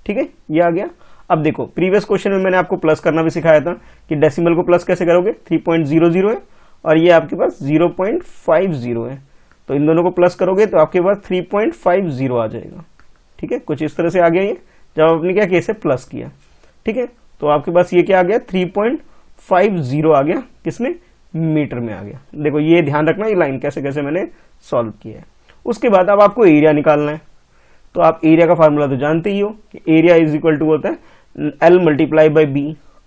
ठीक है, ये आ गया। अब देखो प्रीवियस क्वेश्चन में मैंने आपको प्लस करना भी सिखाया था कि डेसिमल को प्लस कैसे करोगे, 3.00 है और ये आपके पास 0.50 है, तो इन दोनों को प्लस करोगे तो आपके पास 3.50 आ जाएगा। ठीक है, कुछ इस तरह से आ गया ये, जब आपने क्या किया, इसे प्लस किया। ठीक है, तो आपके पास ये क्या आ गया, 3.50 आ गया, किसमें, मीटर में आ गया। देखो ये ध्यान रखना, ये लाइन कैसे कैसे मैंने सॉल्व किया है। उसके बाद अब आपको एरिया निकालना है। तो आप एरिया का फार्मूला तो जानते ही हो कि एरिया इज इक्वल टू होता है L मल्टीप्लाई बाई B।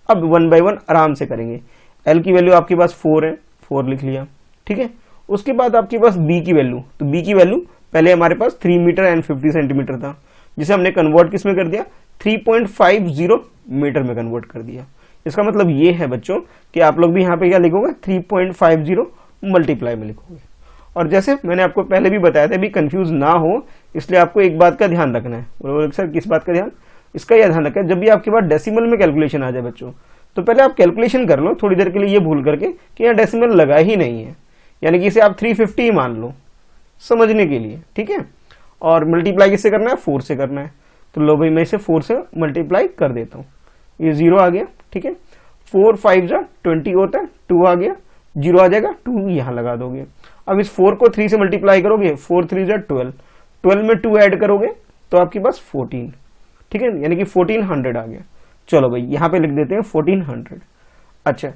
अब 1 बाई 1 आराम से करेंगे। L की वैल्यू आपके पास 4 है, 4 लिख लिया। ठीक है, उसके बाद आपके पास B की वैल्यू, तो B की वैल्यू पहले हमारे पास 3 मीटर एंड 50 सेंटीमीटर था, जिसे हमने कन्वर्ट किस में कर दिया, 3.50 मीटर में कन्वर्ट कर दिया। इसका मतलब ये है बच्चों कि आप लोग भी यहाँ पे क्या लिखोगे, 3.50 मल्टीप्लाई में लिखोगे। और जैसे मैंने आपको पहले भी बताया था, भी कंफ्यूज ना हो इसलिए आपको एक बात का ध्यान रखना है। बोलो सर किस बात का ध्यान, इसका यह ध्यान रखें, जब भी आपके पास डेसिमल में कैलकुलेशन आ जाए बच्चों, तो पहले आप कैलकुलेशन कर लो थोड़ी देर के लिए, ये भूल करके कि यहाँ डेसिमल लगा ही नहीं है, यानी कि इसे आप 350 ही मान लो समझने के लिए। ठीक है, और मल्टीप्लाई किससे करना है, 4 से करना है। तो लो भाई मैं इसे 4 से मल्टीप्लाई कर देता हूँ, ये 0 आ गया। ठीक है, 4 5 जा 20 होता है, 2 आ गया, 0 आ जाएगा, 2 यहाँ लगा दोगे। अब इस 4 को 3 से मल्टीप्लाई करोगे, 4 3 जा 12, 12 में 2 ऐड करोगे तो आपके पास 14। ठीक है, यानी कि 1400 आ गया। चलो भाई यहाँ पे लिख देते हैं 1400। अच्छा,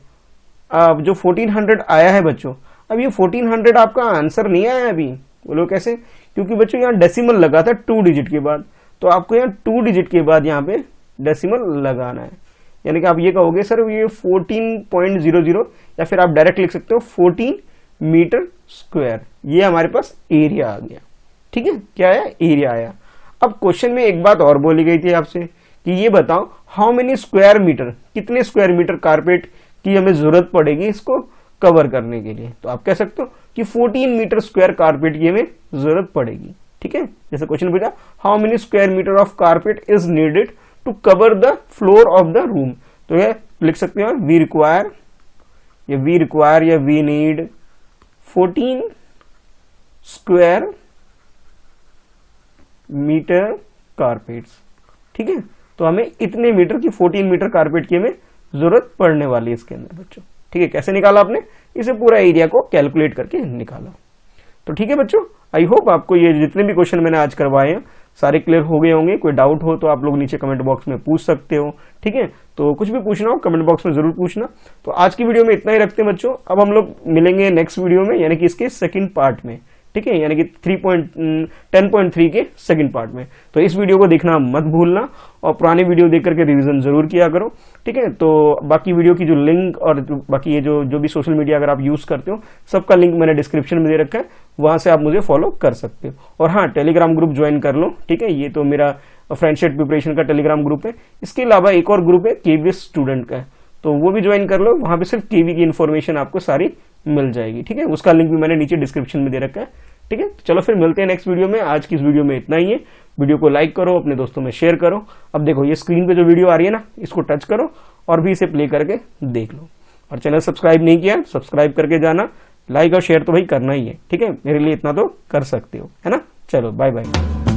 अब जो 1400 आया है बच्चों, अब ये 1400 आपका आंसर नहीं आया अभी। बोलो कैसे? क्योंकि बच्चों यहाँ डेसिमल लगा था 2 डिजिट के बाद, तो आपको यहाँ 2 डिजिट के बाद यहाँ पे डेसिमल लगाना है। यानी कि आप ये कहोगे सर ये 14.00, या फिर आप डायरेक्ट लिख सकते हो 14 मीटर स्क्वायर। ये हमारे पास एरिया आ गया। ठीक है, क्या आया? एरिया आया। अब क्वेश्चन में एक बात और बोली गई थी आपसे कि ये बताओ हाउ मेनी स्क्वायर मीटर, कितने स्क्वायर मीटर कारपेट की हमें जरूरत पड़ेगी इसको कवर करने के लिए। तो आप कह सकते हो कि 14 मीटर स्क्वायर कारपेट की हमें जरूरत पड़ेगी। ठीक है, जैसे क्वेश्चन पूछा how many square metre of carpet is needed to cover the floor of the room, तो ये लिख सकते हो वी रिक्वायर या we need 14 square metre carpets. ठीक है, तो हमें इतने मीटर की 14 मीटर कारपेट की हमें जरूरत पड़ने वाली है इसके अंदर बच्चों। ठीक है, कैसे निकाला आपने? इसे पूरा एरिया को कैलकुलेट करके निकाला। तो ठीक है बच्चों, आई होप आपको ये जितने भी क्वेश्चन मैंने आज करवाए हैं सारे क्लियर हो गए होंगे। कोई डाउट हो तो आप लोग नीचे कमेंट बॉक्स में पूछ सकते हो। ठीक है, तो कुछ भी पूछना हो कमेंट बॉक्स में जरूर पूछना। तो आज की वीडियो में इतना ही रखते हैं बच्चों। अब हम लोग मिलेंगे नेक्स्ट वीडियो में, यानी कि इसके सेकंड पार्ट में। ठीक है, यानी कि 10.3 के सेकंड पार्ट में। तो इस वीडियो को देखना मत भूलना और पुराने वीडियो देख करके रिवीजन जरूर किया करो। ठीक है, तो बाकी वीडियो की जो लिंक और बाकी ये जो भी सोशल मीडिया अगर आप यूज करते हो सबका लिंक मैंने डिस्क्रिप्शन में दे रखा है, वहां से आप मुझे फॉलो कर सकते हो। और हाँ, टेलीग्राम ग्रुप ज्वाइन कर लो। ठीक है, ये तो मेरा फ्रेंडशिप प्रिपरेशन का टेलीग्राम ग्रुप है। इसके अलावा एक और ग्रुप है केवीएस स्टूडेंट का, तो वो भी ज्वाइन कर लो। वहां पे सिर्फ केवी की इन्फॉर्मेशन आपको सारी मिल जाएगी। ठीक है, उसका लिंक भी मैंने नीचे डिस्क्रिप्शन में दे रखा है। ठीक है, चलो फिर मिलते हैं नेक्स्ट वीडियो में। आज की इस वीडियो में इतना ही है। वीडियो को लाइक करो, अपने दोस्तों में शेयर करो। अब देखो ये स्क्रीन पे जो वीडियो आ रही है ना, इसको टच करो और भी इसे प्ले करके देख लो। और चैनल सब्सक्राइब नहीं किया, सब्सक्राइब करके जाना। लाइक और शेयर तो भाई करना ही है। ठीक है, मेरे लिए इतना तो कर सकते हो, है ना। चलो बाय बाय।